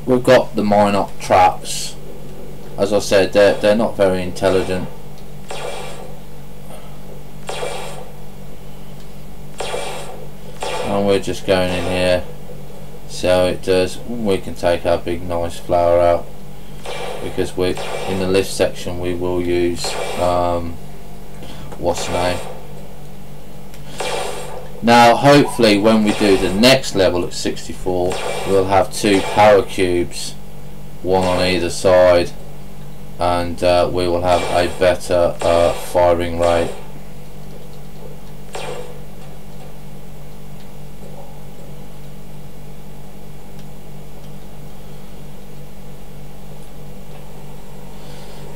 we've got the Minox traps. As I said, they're not very intelligent. And we're just going in here, see how it does. We can take our big nice flower out, because we in the lift section we will use what's the name. Now hopefully when we do the next level at 64, we'll have 2 power cubes, one on either side, and we will have a better firing rate.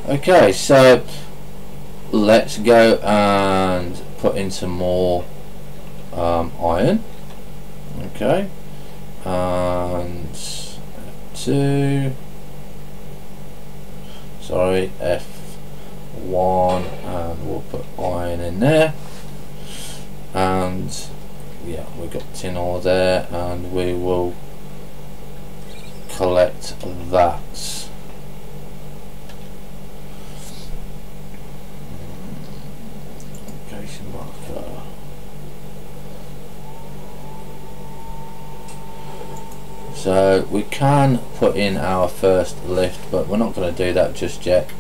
Okay, so let's go and put in some more iron. Okay, and F2, sorry, F1, and we'll put iron in there. And yeah, we've got tin ore there, and we will collect that. Marker. So we can put in our first lift, but we're not going to do that just yet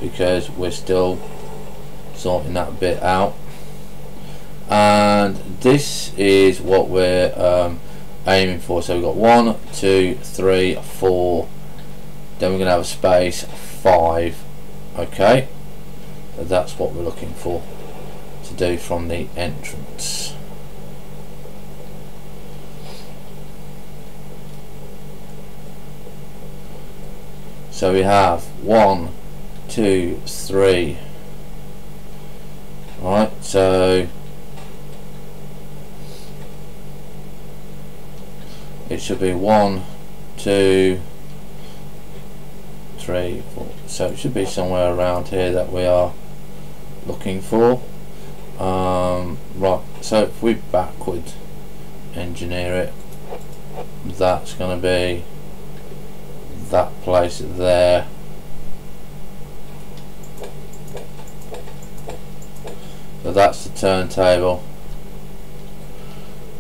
because we're still sorting that bit out. And this is what we're aiming for. So we've got 1, 2, 3, 4, then we're going to have a space 5. Okay, so that's what we're looking for to do from the entrance. So we have 1, 2, 3. Right, so it should be 1, 2, 3, 4. So it should be somewhere around here that we are looking for. Right, so if we backward engineer it, that's going to be that place there. So that's the turntable.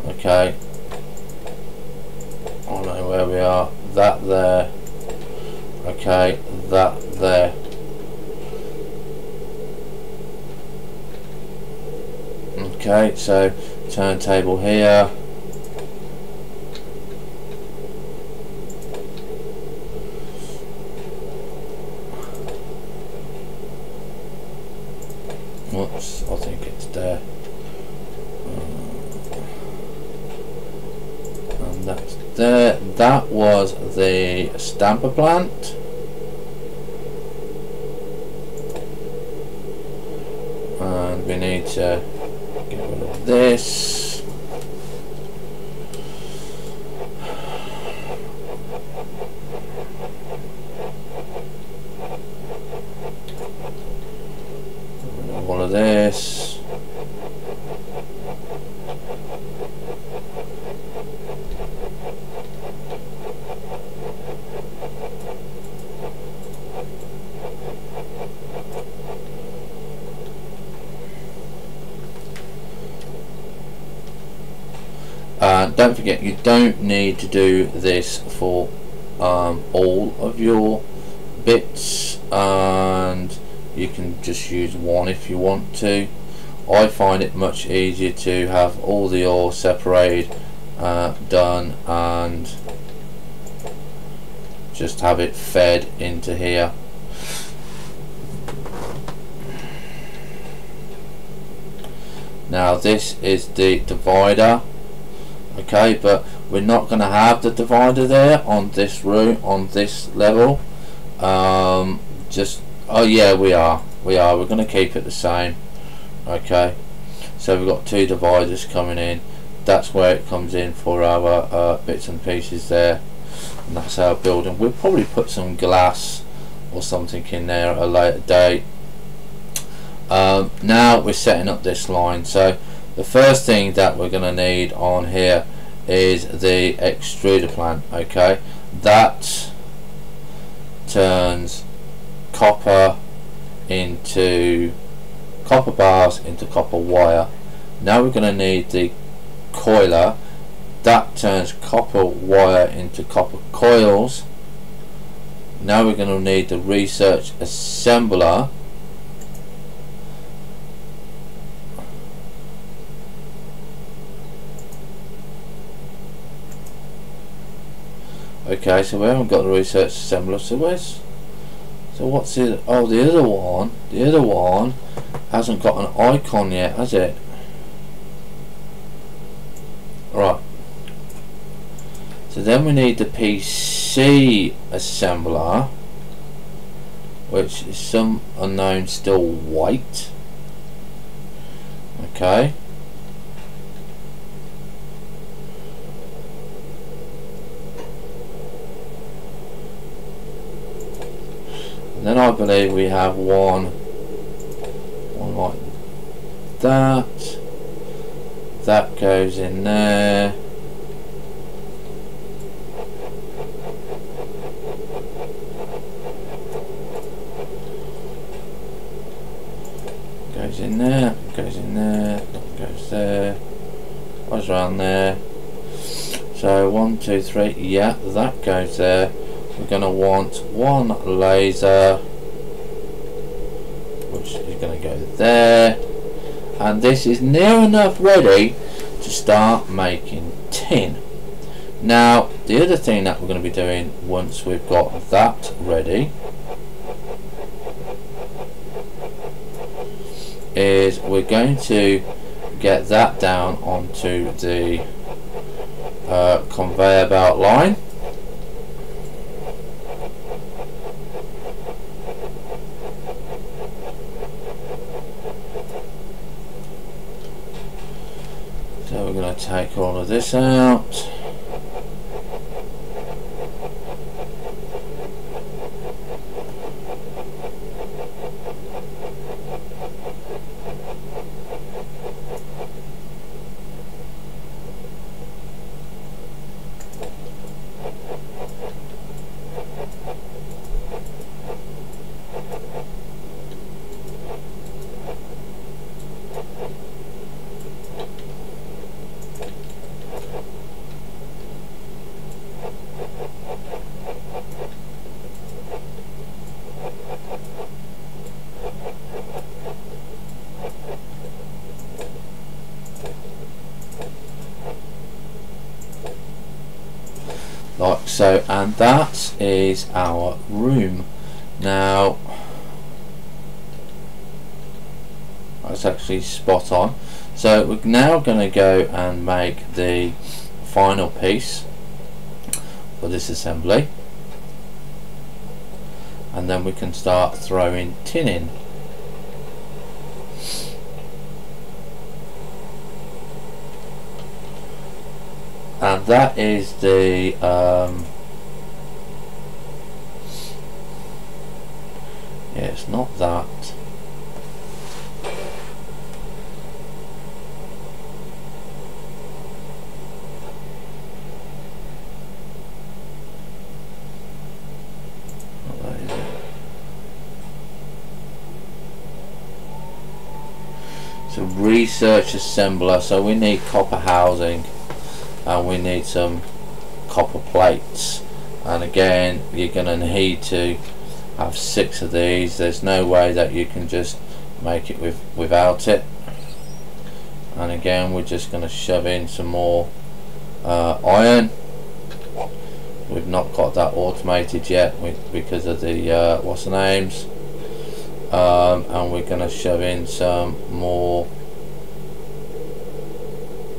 Okay, I know where we are. That there. Okay, that there. Okay, so turntable here. Whoops, I think it's there. And that's there. That was the stamper plant. And we need to get rid of this. Get rid of all of this. Don't forget, you don't need to do this for all of your bits, and you can just use one if you want to. I find it much easier to have all the ore separated, done, and just have it fed into here. Now this is the divider, okay, but we're not going to have the divider there on this room, on this level. Oh yeah, we are we're going to keep it the same. Okay, so we've got two dividers coming in. That's where it comes in for our bits and pieces there, and that's our building. We'll probably put some glass or something in there at a later date. Now we're setting up this line, so the first thing that we're going to need on here is the extruder plant. Okay, that turns copper bars into copper wire. Now we're going to need the coiler that turns copper wire into copper coils. Now we're going to need the research assembler. Okay, so we haven't got the research assembler, so what's it? Oh, the other one hasn't got an icon yet, has it? Right. So then we need the PC assembler, which is some unknown, still white. Okay. Then I believe we have one like that. That goes in there. Goes in there, goes in there, goes there, goes around there. So 1, 2, 3, yeah, that goes there. We're going to want one laser, which is going to go there, and this is near enough ready to start making tin. Now the other thing that we're going to be doing once we've got that ready is we're going to get that down onto the conveyor belt line. So we're going to take all of this out. Like so, and that is our room. Now that's actually spot on. So we're now going to go and make the final piece for this assembly, and then we can start throwing tin in. And that is the yeah, it's not that. Not that, is it? It's a research assembler, so we need copper housing. And we need some copper plates, and again you're going to need to have 6 of these. There's no way that you can just make it without it. And again, we're just going to shove in some more iron. We've not got that automated yet because of the what's the names, and we're going to shove in some more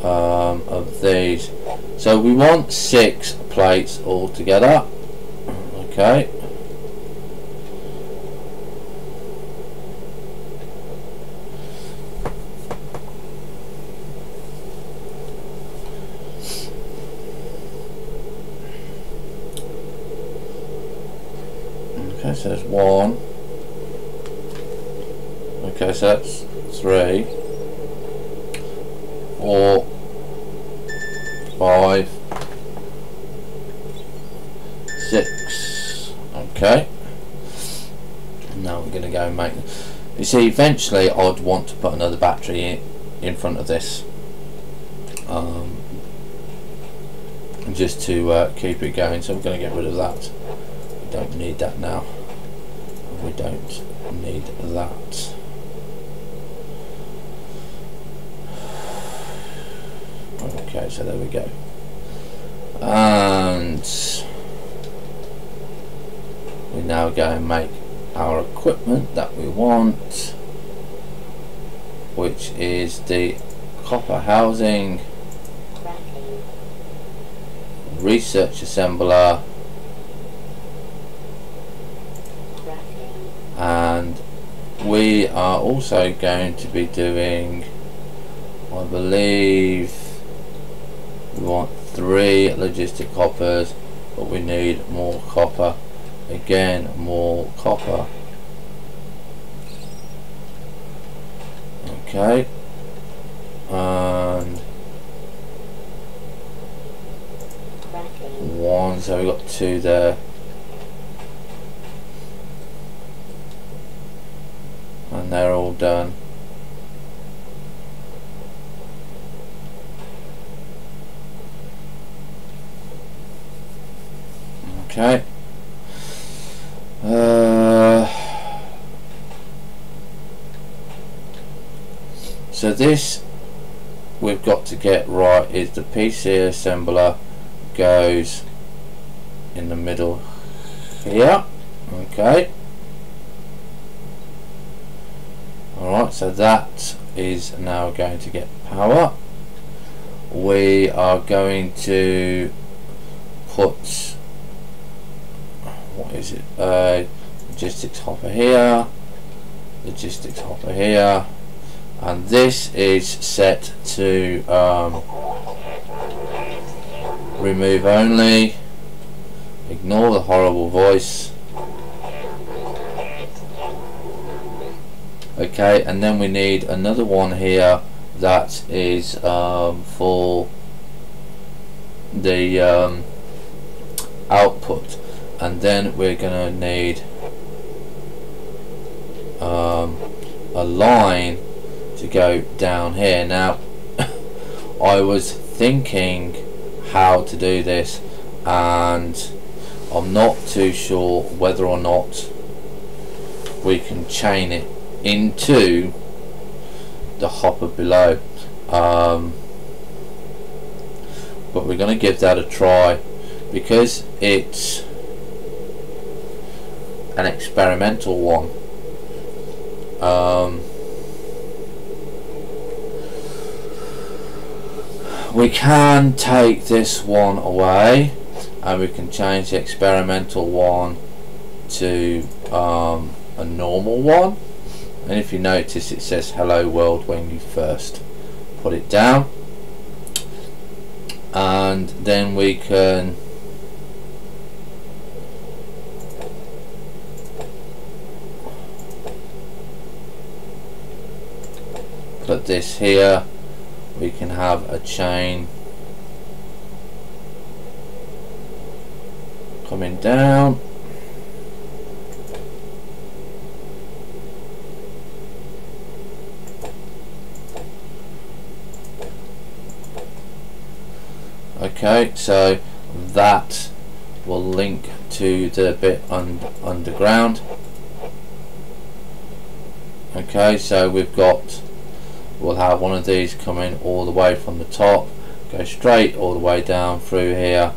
of these. So we want 6 plates altogether. Okay. Okay, so there's 1. Okay, so that's 3, 4, 5, 6. Okay. Now we're going to go and make. You see, eventually I'd want to put another battery in front of this, just to keep it going. So we're going to get rid of that. We don't need that now. We don't need that. Okay, so there we go. And we now go and make our equipment that we want, which is the copper housing, research assembler, and we are also going to be doing, I believe, we want 3 logistic hoppers, but we need more copper. Again, more copper. Okay, and 1, so we've got 2 there. And they're all done. Okay. So this we've got to get right is the PC assembler goes in the middle here. Okay. Alright, so that is now going to get power. We are going to put, what is it, logistics hopper here, logistics hopper here, and this is set to remove only. Ignore the horrible voice. Okay, and then we need another one here that is for the output, and then we're going to need a line to go down here. Now I was thinking how to do this, and I'm not too sure whether or not we can chain it into the hopper below, but we're going to give that a try because it's an experimental one. We can take this one away and we can change the experimental one to a normal one, and if you notice it says hello world when you first put it down, and then we can put this here. We can have a chain coming down. Okay, so that will link to the bit underground. Okay, so we'll have one of these coming all the way from the top, go straight all the way down through here,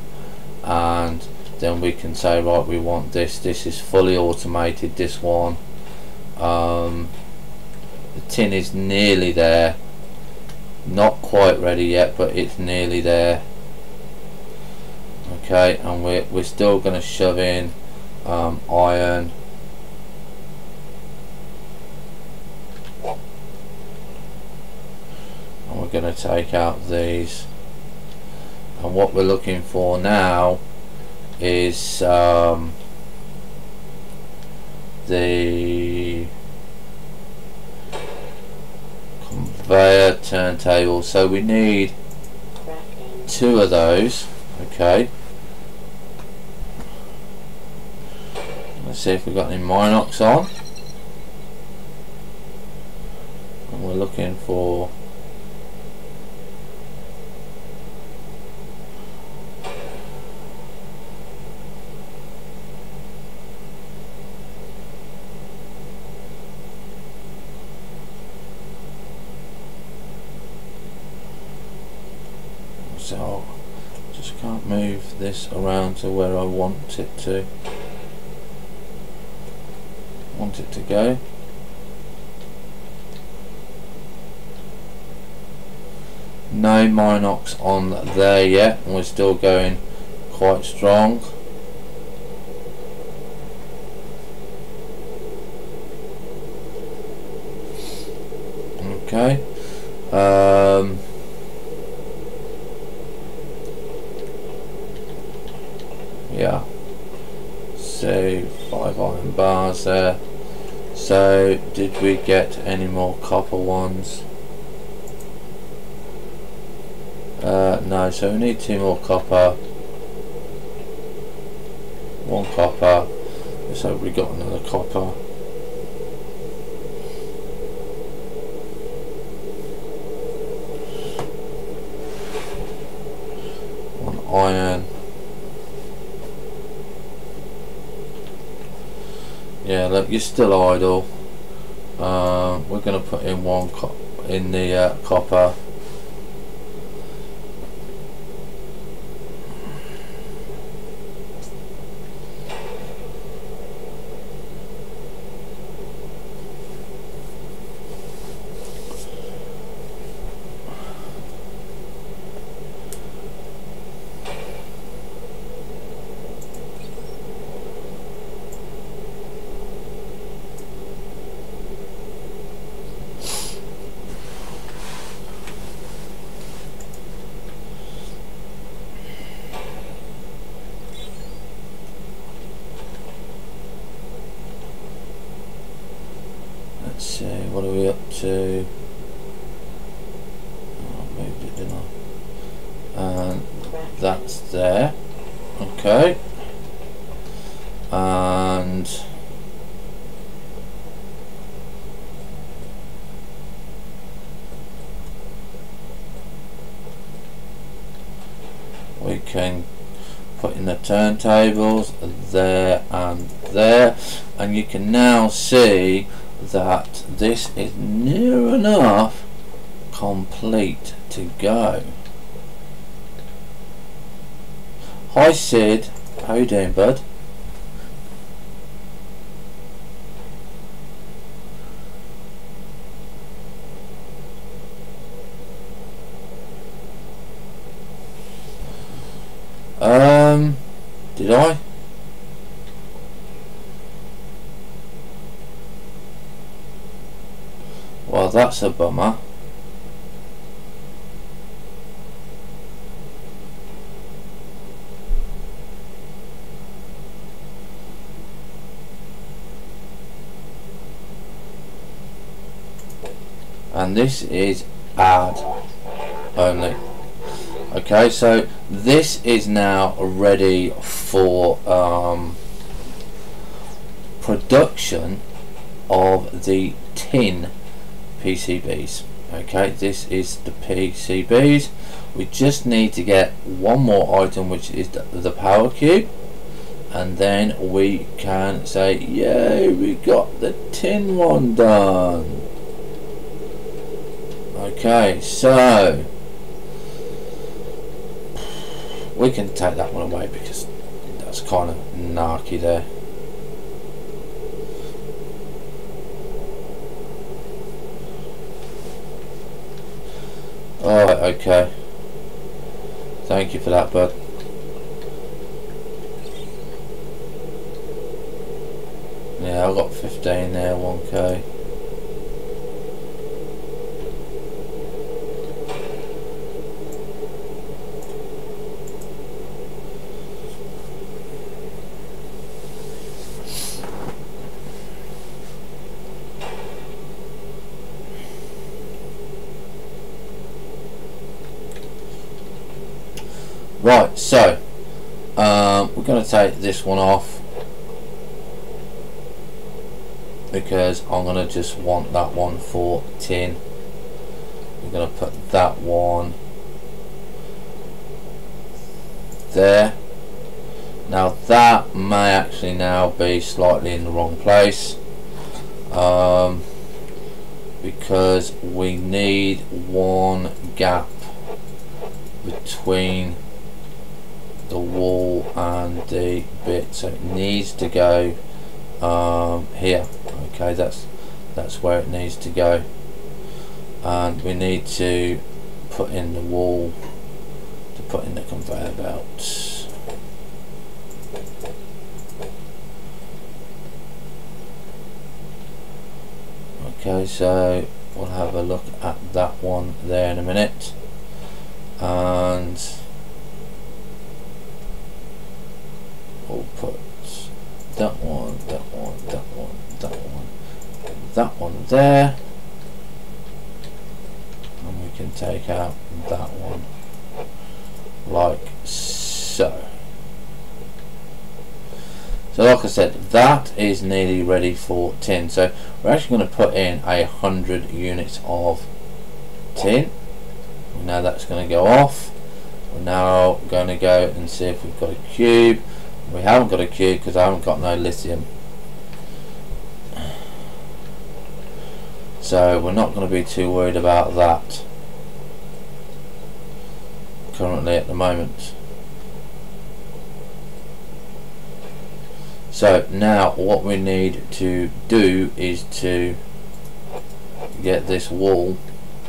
and then we can say, right, we want this is fully automated, this one. The tin is nearly there, not quite ready yet, but it's nearly there. Okay, and we're still going to shove in iron. And we're going to take out these. And what we're looking for now is the conveyor turntable. So we need 2 of those. Okay. Let's see if we've got any Minox on. And we're looking for so just can't move this around to where I want it to go. No Minox on there yet, and we're still going quite strong. Okay. Yeah, so 5 iron bars there. So did we get any more copper ones? No, so we need 2 more copper, 1 copper. So we got another copper. Iron. Yeah, look, you're still idle. We're going to put in 1 in the copper. Let's see, what are we up to? Oh, I moved it, didn't I? And that's there. Okay. And we can put in the turntables there and there, and you can now see that this is near enough complete to go. Hi Sid, how you doing, bud? Did I? Well, that's a bummer. And this is add only. Okay, so this is now ready for production of the tin PCBs. Okay, this is the PCBs. We just need to get one more item, which is the power cube. and then we can say, yay, we got the tin one done. Okay, so we can take that one away because that's kind of narky there. Alright, okay. Thank you for that, bud. Yeah, I've got 15 there, 1k. Right, so we're going to take this one off because I'm going to just want that one for tin. We're going to put that one there. Now that may actually now be slightly in the wrong place because we need one gap between the wall and the bit, so it needs to go here. Okay, that's where it needs to go, and we need to put in the wall to put in the conveyor belt. Okay, so we'll have a look at that one there in a minute, and we'll put that one, that one, that one, that one, that one there, and we can take out that one like so. So like I said, that is nearly ready for tin. So we're actually going to put in 100 units of tin. Now that's going to go off. We're now going to go and see if we've got a cube. We haven't got a cube because I haven't got no lithium. So we're not going to be too worried about that currently at the moment. So now what we need to do is to get this wall,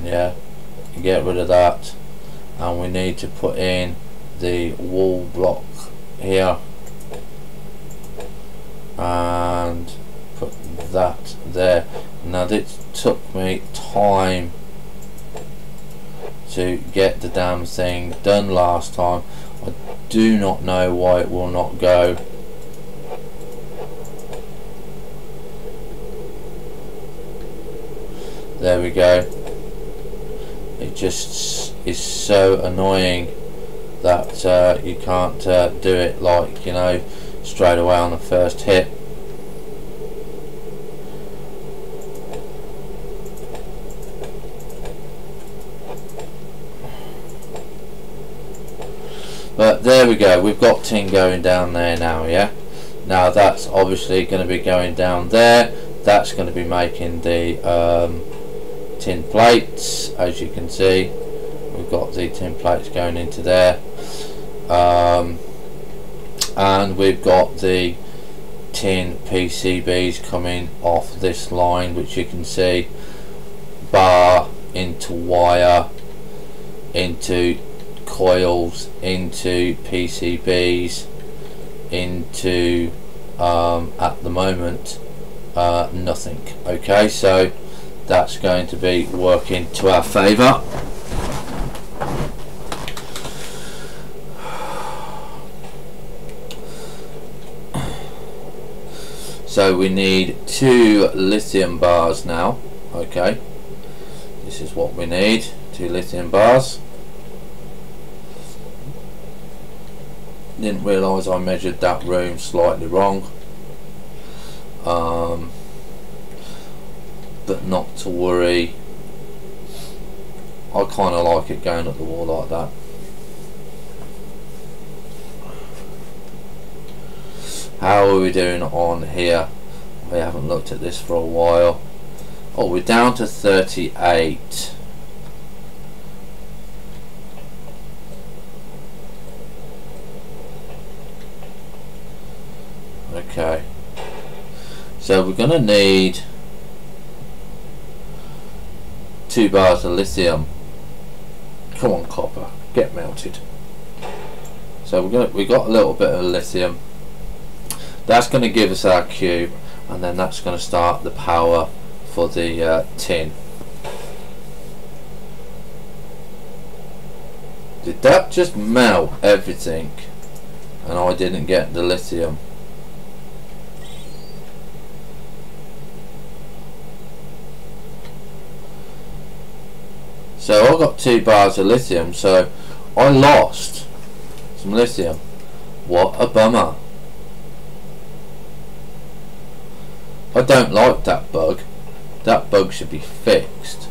yeah, get rid of that, and we need to put in the wall block here and put that there. Now this took me time to get the damn thing done last time. I do not know why it will not go. There we go. It just is so annoying that you can't do it, like, you know, straight away on the first hit. But there we go, we've got tin going down there now, yeah? Now that's obviously going to be going down there. That's going to be making the tin plates. As you can see, we've got the tin plates going into there, and we've got the tin PCBs coming off this line, which you can see, bar into wire into coils into PCBs into at the moment nothing. Okay, so that's going to be working to our favour. So we need 2 lithium bars now. Okay, this is what we need, 2 lithium bars. Didn't realise I measured that room slightly wrong, but not to worry. I kind of like it going up the wall like that. How are we doing on here? We haven't looked at this for a while. Oh, we're down to 38. Okay, so we're gonna need 2 bars of lithium. Come on, copper, get melted. So we got a little bit of lithium. That's going to give us our cube, and then that's going to start the power for the tin. Did that just melt everything and I didn't get the lithium? So I got 2 bars of lithium, so I lost some lithium. What a bummer. I don't like that bug. That bug should be fixed.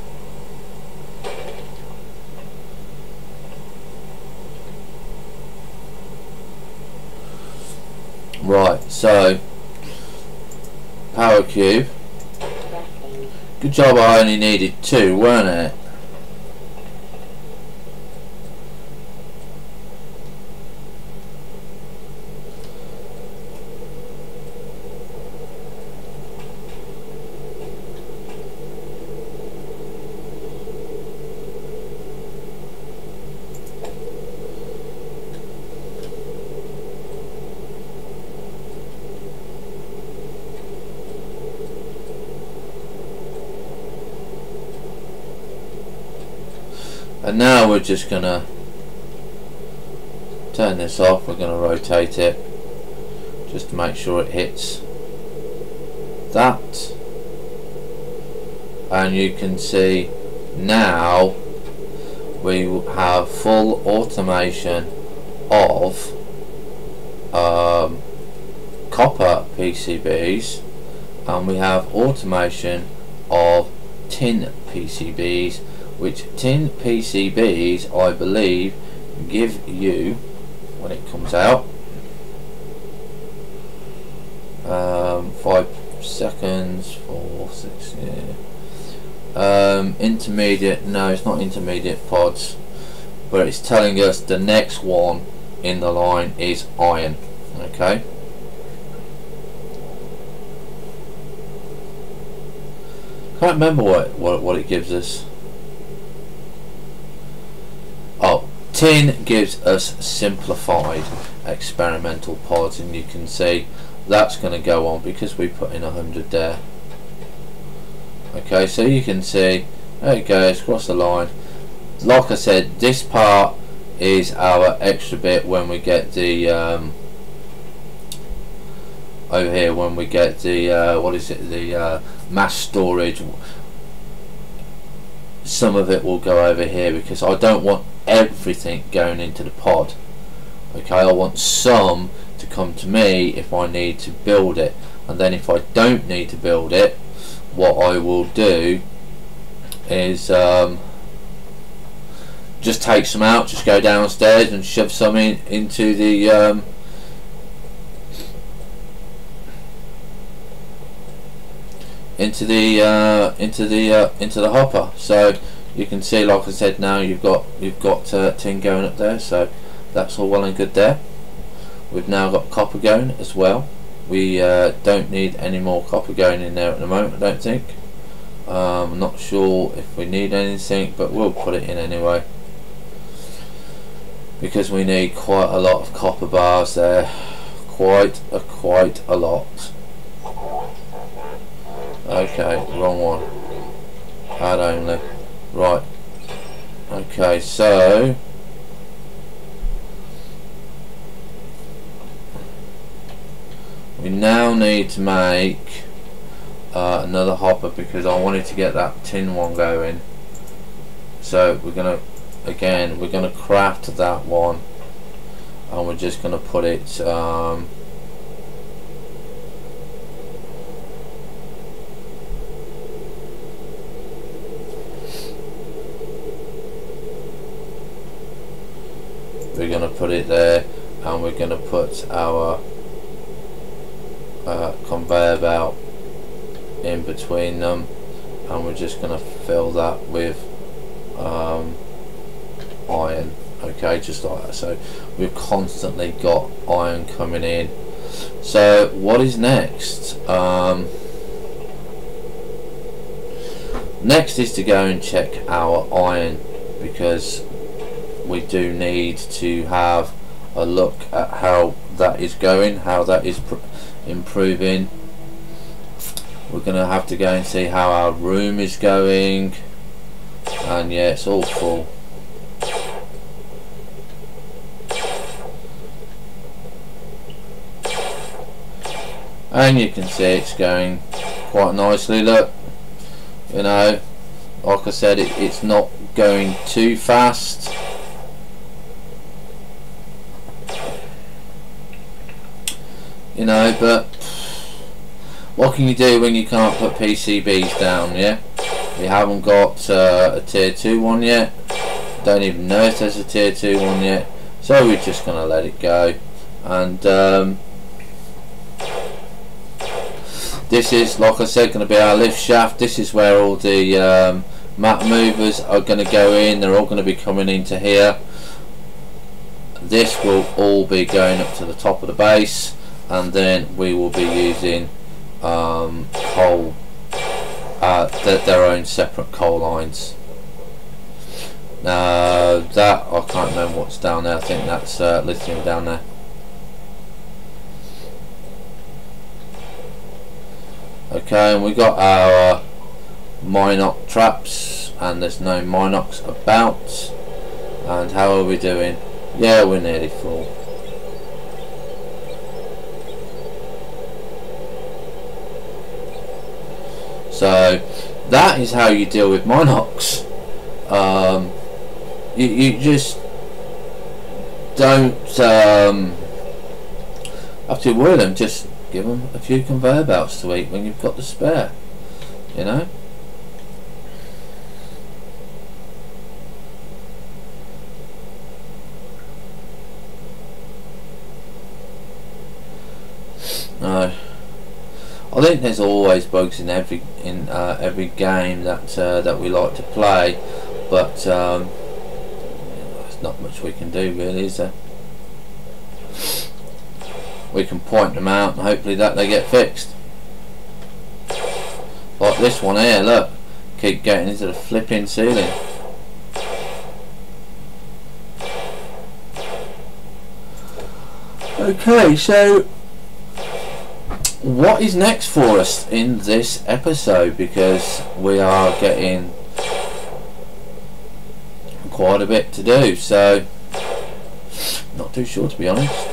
Right, so power cube. Good job I only needed 2, weren't it? And now we're just gonna turn this off. We're gonna rotate it just to make sure it hits that, and you can see now we have full automation of copper PCBs, and we have automation of tin PCBs, which tin PCBs I believe give you, when it comes out, 5 seconds, 4, 6, yeah. Intermediate, no, it's not intermediate pods, but it's telling us the next one in the line is iron. Okay, can't remember what it gives us. Oh, tin gives us simplified experimental pods, and you can see that's going to go on because we put in 100 there. Okay, so you can see there it goes across the line. Like I said, this part is our extra bit when we get the over here, when we get the what is it, the mass storage. Some of it will go over here because I don't want everything going into the pod. Okay, I want some to come to me if I need to build it, and then if I don't need to build it, what I will do is just take some out, just go downstairs and shove some into the into the hopper. So you can see, like I said, now you've got tin going up there, so that's all well and good there. We've now got copper going as well. We don't need any more copper going in there at the moment, I don't think. I'm not sure if we need anything, but we'll put it in anyway because we need quite a lot of copper bars there, quite a lot. Okay, wrong one. Add only. Right. Okay, so we now need to make another hopper because I wanted to get that tin one going. So we're gonna craft that one, and we're just gonna put it we're going to put it there, and we're going to put our conveyor belt in between them, and we're just going to fill that with iron. Okay, just like that. So we've constantly got iron coming in. So what is next? Next is to go and check our iron, because we do need to have a look at how that is going, how that is improving. We're going to have to go and see how our room is going, and yeah, it's all full. And you can see it's going quite nicely. Look, you know, like I said, it's not going too fast. You know, but what can you do when you can't put PCBs down? Yeah, we haven't got a tier 2 one yet. Don't even know if there's a tier 2 one yet. So we're just gonna let it go. And this is, like I said, going to be our lift shaft. This is where all the mat movers are going to go in. They're all going to be coming into here. This will all be going up to the top of the base, and then we will be using coal, their own separate coal lines. Now that, I can't remember what's down there. I think that's lithium down there. Okay, and we got our Minox traps, and there's no Minox about. And how are we doing? Yeah, we're nearly full. So that is how you deal with Minox. You just don't have to worry them. Just give them a few conveyor belts to eat when you've got the spare, you know. No, I think there's always bugs in every game that we like to play, but there's not much we can do really, is there? We can point them out and hopefully that they get fixed. Like this one here, look, keep getting into the flipping ceiling. Okay, so what is next for us in this episode? Because we are getting quite a bit to do, so not too sure, to be honest.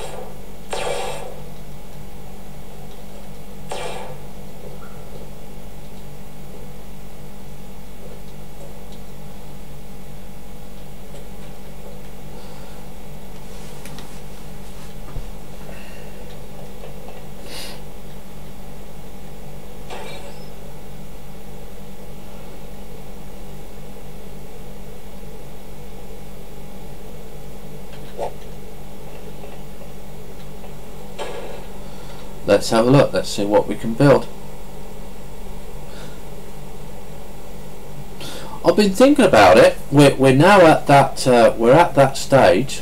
Let's have a look. Let's see what we can build. I've been thinking about it. We're now at that. We're at that stage.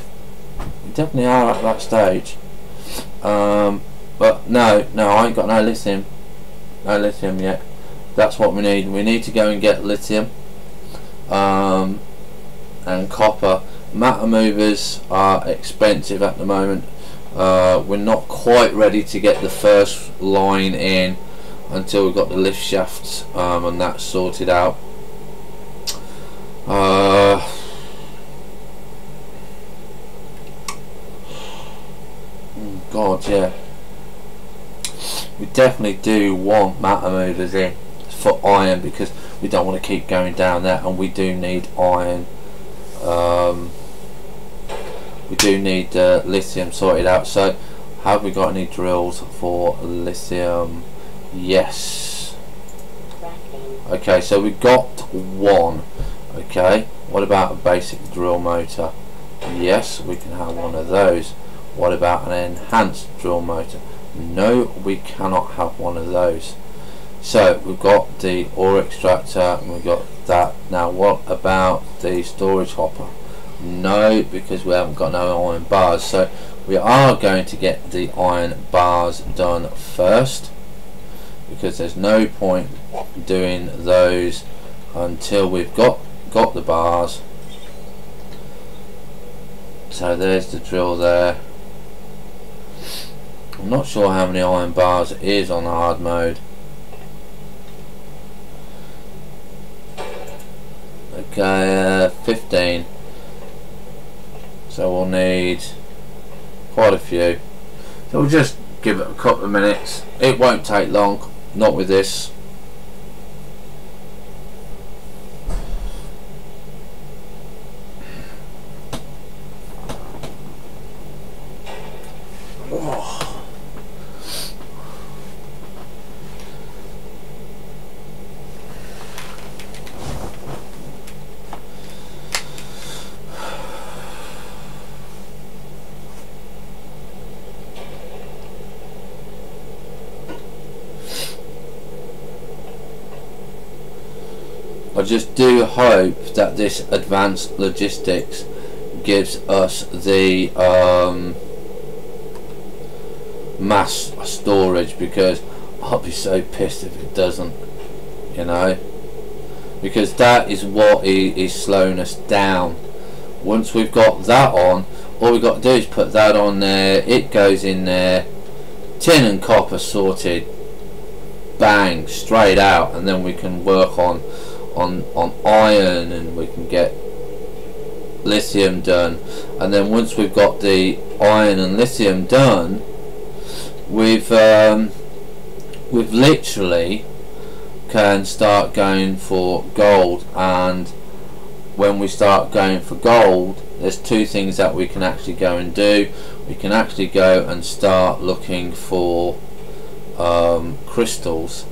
We definitely are at that stage. But no, I ain't got no lithium. No lithium yet. That's what we need. We need to go and get lithium and copper. Matter movers are expensive at the moment. We're not quite ready to get the first line in until we've got the lift shafts and that's sorted out. God, yeah. We definitely do want matter movers in for iron, because we don't want to keep going down there, and we do need iron. We do need lithium sorted out. So have we got any drills for lithium? Yes. Okay, so we got one. Okay, what about a basic drill motor? Yes, we can have one of those. What about an enhanced drill motor? No, we cannot have one of those. So we've got the ore extractor and we've got that. Now what about the storage hopper? No, because we haven't got no iron bars. So we are going to get the iron bars done first, because there's no point doing those until we've got the bars. So there's the drill there. I'm not sure how many iron bars it is on hard mode. Okay, 15. So we'll need quite a few. So we'll just give it a couple of minutes. It won't take long, not with this. I just do hope that this advanced logistics gives us the mass storage, because I'll be so pissed if it doesn't, you know, because that is what is slowing us down. Once we've got that on, all we've got to do is put that on there, it goes in there, tin and copper sorted, bang, straight out, and then we can work on iron, and we can get lithium done. And then once we've got the iron and lithium done, we've literally can start going for gold. And when we start going for gold, there's two things that we can actually go and do. We can actually go and start looking for crystals,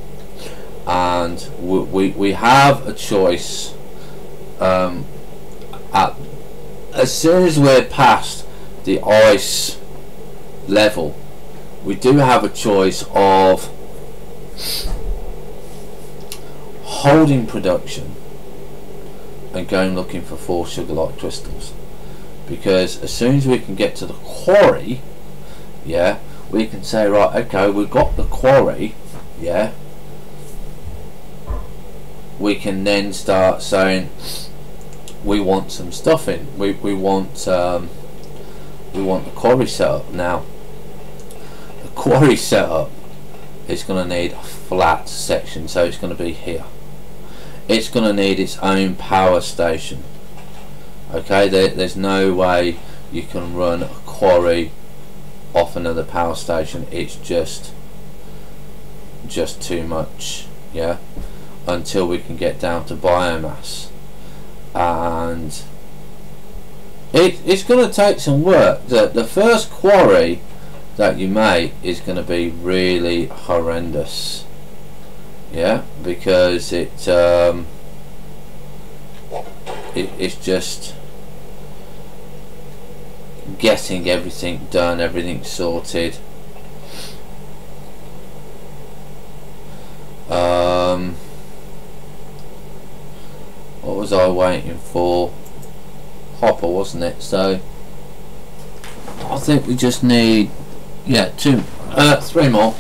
and we have a choice. As soon as we're past the ice level, we do have a choice of holding production and going looking for 4 sugar-like crystals, because as soon as we can get to the quarry, yeah, we can say, right, okay, we've got the quarry, yeah, we can then start saying we want some stuff in, we want the quarry setup. Now the quarry setup is going to need a flat section, so it's going to be here. It's going to need its own power station. Okay, there's no way you can run a quarry off another power station. It's just too much, yeah, until we can get down to biomass. And it's going to take some work. The first quarry that you make is going to be really horrendous, yeah, because it's just getting everything done, everything sorted. What was I waiting for? Hopper, wasn't it? So I think we just need, yeah, 3 more.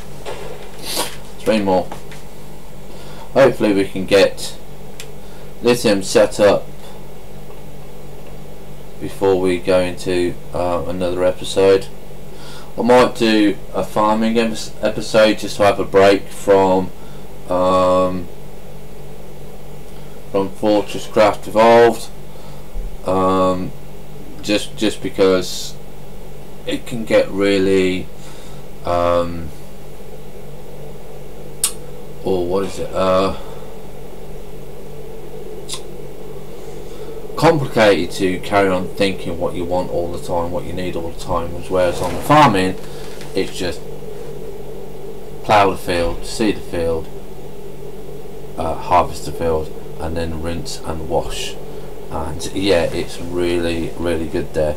3 more. Hopefully we can get lithium set up before we go into another episode. I might do a farming episode just to have a break from FortressCraft Evolved, just because it can get really complicated to carry on thinking what you want all the time, what you need all the time, whereas on the farming it's just plough the field, seed the field, harvest the field, and then rinse and wash. And yeah, it's really good there.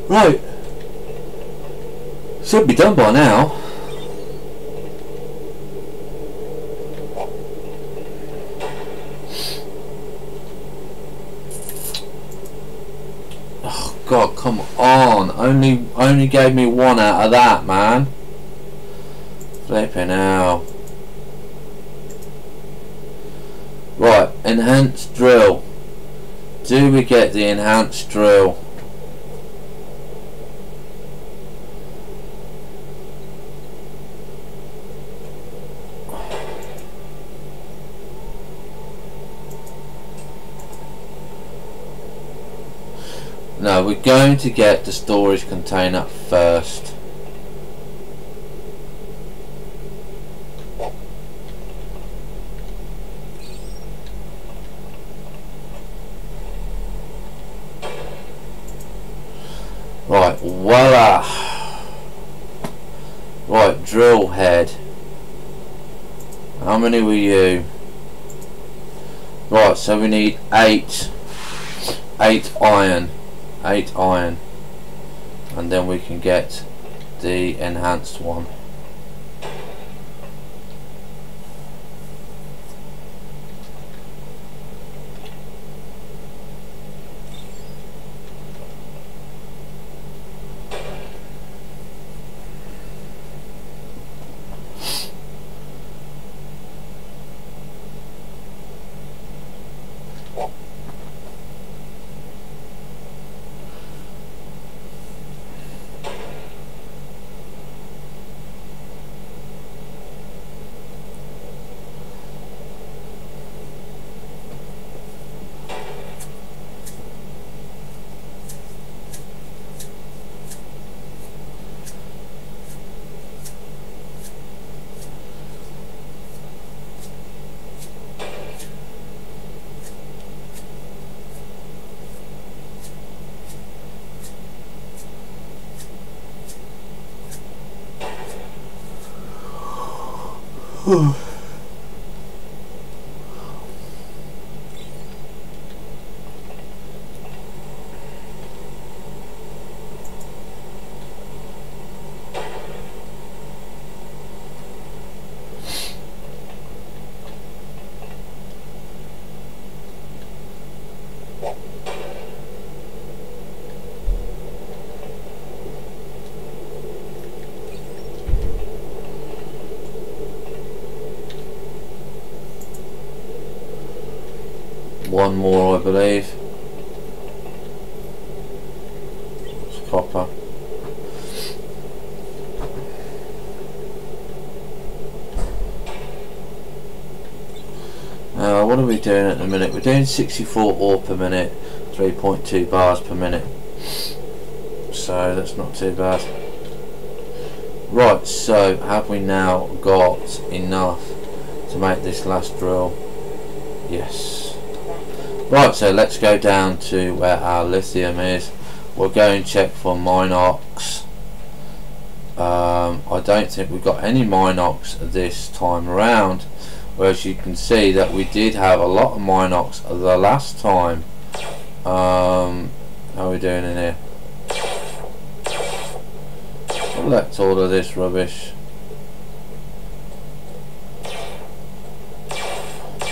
Right. Should be done by now. Oh God, come on. Only gave me one out of that, man. Flipping hell. Right, enhanced drill. Do we get the enhanced drill? No, we're going to get the storage container first. Right, voila. Right, drill head. How many were you? Right, so we need 8 iron. 8 iron. And then we can get the enhanced one. One more, I believe. It's copper. What are we doing at the minute? We're doing 64 ore per minute, 3.2 bars per minute. So that's not too bad. Right, so have we now got enough to make this last drill? Yes. Right, so let's go down to where our lithium is. We'll go and check for Minox. I don't think we've got any Minox this time around, whereas you can see that we did have a lot of Minox the last time. How are we doing in here? Collect all of this rubbish.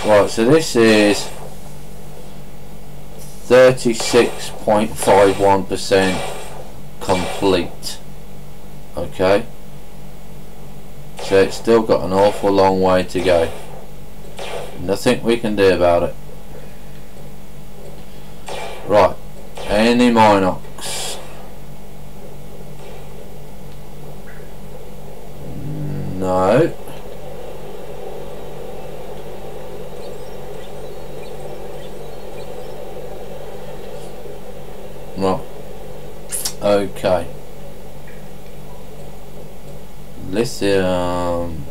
Right, so this is 36.51% complete. Okay, so it's still got an awful long way to go. Nothing we can do about it. Right, any Minox? No. Right. Okay. Lithium.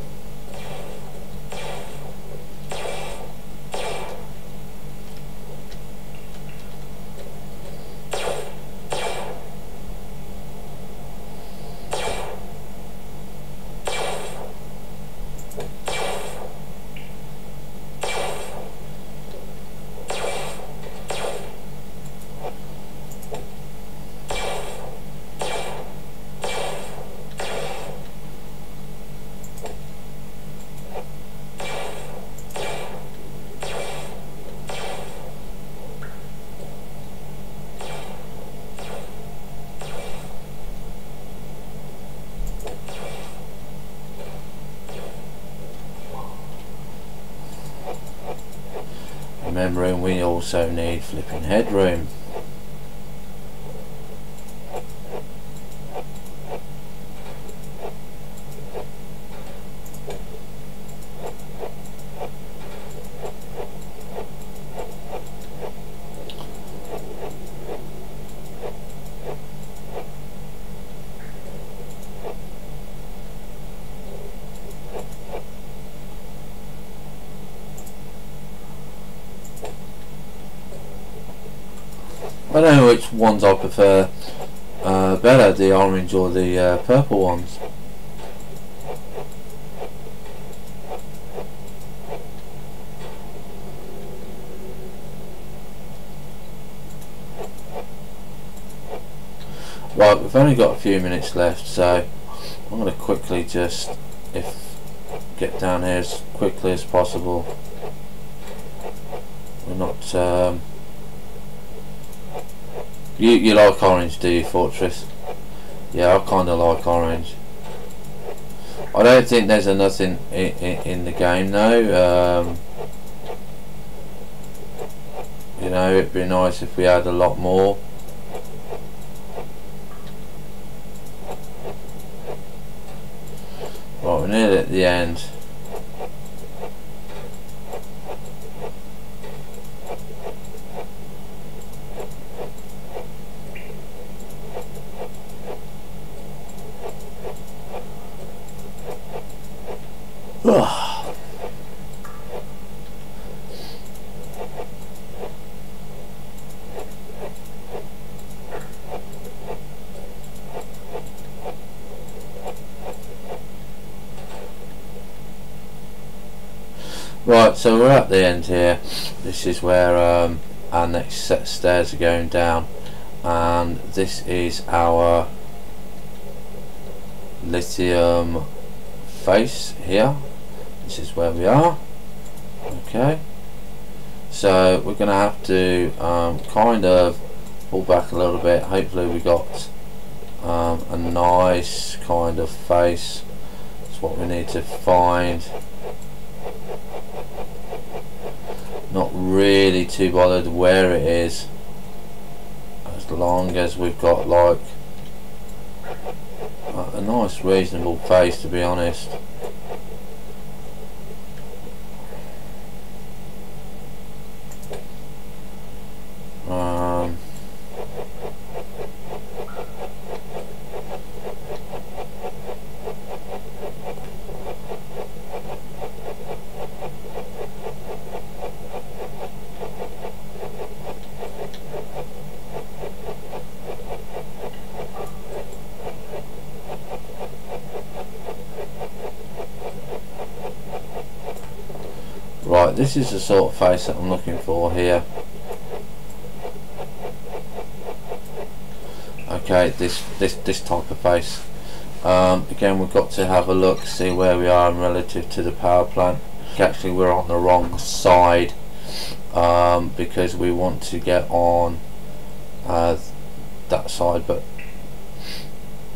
remembering we also need flipping headroom. I don't know which ones I prefer better, the orange or the purple ones. Right, we've only got a few minutes left, so I'm going to quickly just get down here as quickly as possible. We're not you like orange, do you, Fortress? Yeah, I kind of like orange. I don't think there's nothing in the game though. You know, it'd be nice if we had a lot more. Right, we're nearly at the end. Right, so we're at the end here. This is where our next set of stairs are going down, and this is our lithium face here. This is where we are. Okay, so we're going to have to kind of pull back a little bit. Hopefully we got a nice kind of face. That's what we need to find. Not really too bothered where it is, as long as we've got like a nice reasonable face, to be honest. Right, this is the sort of face that I'm looking for here. Okay, this type of face. Again, we've got to have a look, see where we are relative to the power plant. Actually, we're on the wrong side because we want to get on that side, but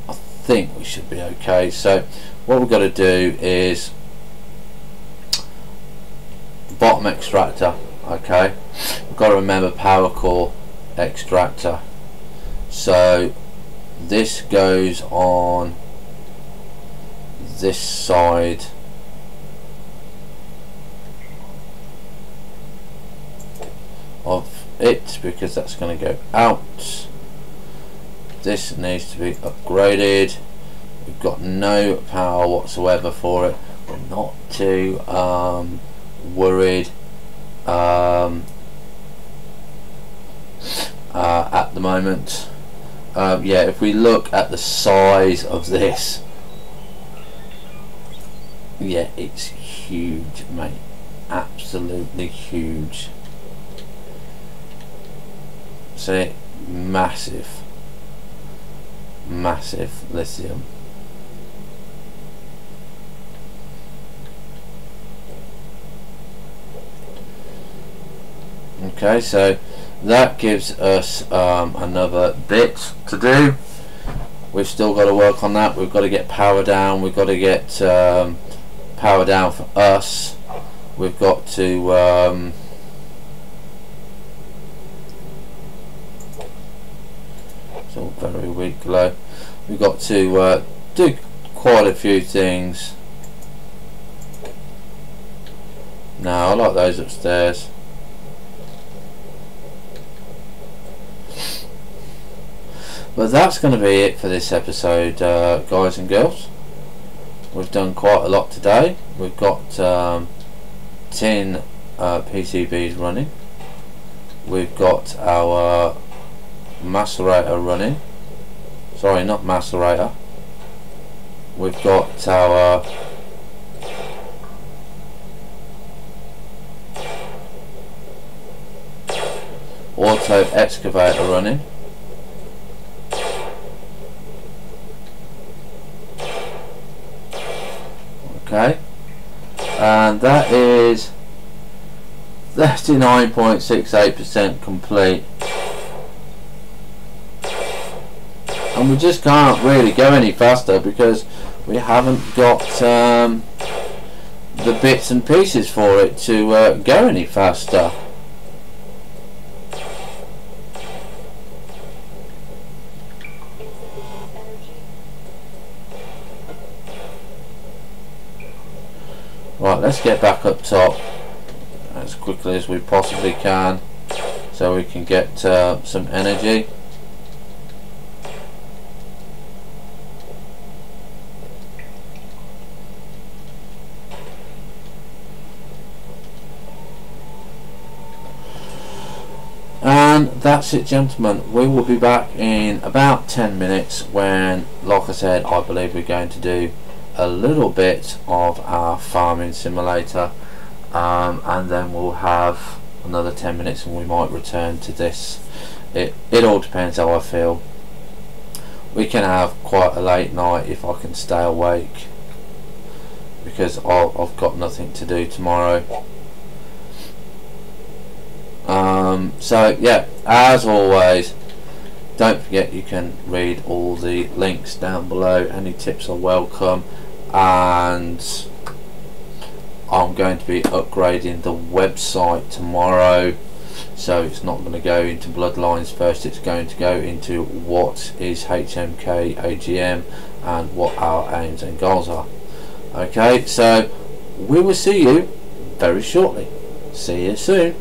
I think we should be okay. So what we've got to do is bottom extractor. Okay, we've got to remember power core extractor. So this goes on this side of it because that's going to go out. This needs to be upgraded. We've got no power whatsoever for it. We're not too worried at the moment. Yeah, if we look at the size of this, yeah, it's huge, mate, absolutely huge. See, massive lithium. Okay, so that gives us another bit to do. We've still got to work on that. We've got to get power down. We've got to get power down for us. We've got to very weak glow. We've got to do quite a few things. No, I like those upstairs. But that's going to be it for this episode, guys and girls. We've done quite a lot today. We've got 10 PCBs running. We've got our macerator running. Sorry, not macerator. We've got our auto excavator running. Okay, and that is 39.68% complete, and we just can't really go any faster because we haven't got the bits and pieces for it to go any faster. Right, let's get back up top as quickly as we possibly can so we can get some energy. And that's it, gentlemen. We will be back in about 10 minutes when, like I said, I believe we're going to do a little bit of our farming simulator, and then we'll have another 10 minutes and we might return to this. It all depends how I feel. We can have quite a late night if I can stay awake, because I've got nothing to do tomorrow. So yeah, as always, don't forget you can read all the links down below. Any tips are welcome, and I'm going to be upgrading the website tomorrow, so it's not going to go into Bloodlines first, it's going to go into what is hmkagm and what our aims and goals are. Okay, so we will see you very shortly. See you soon.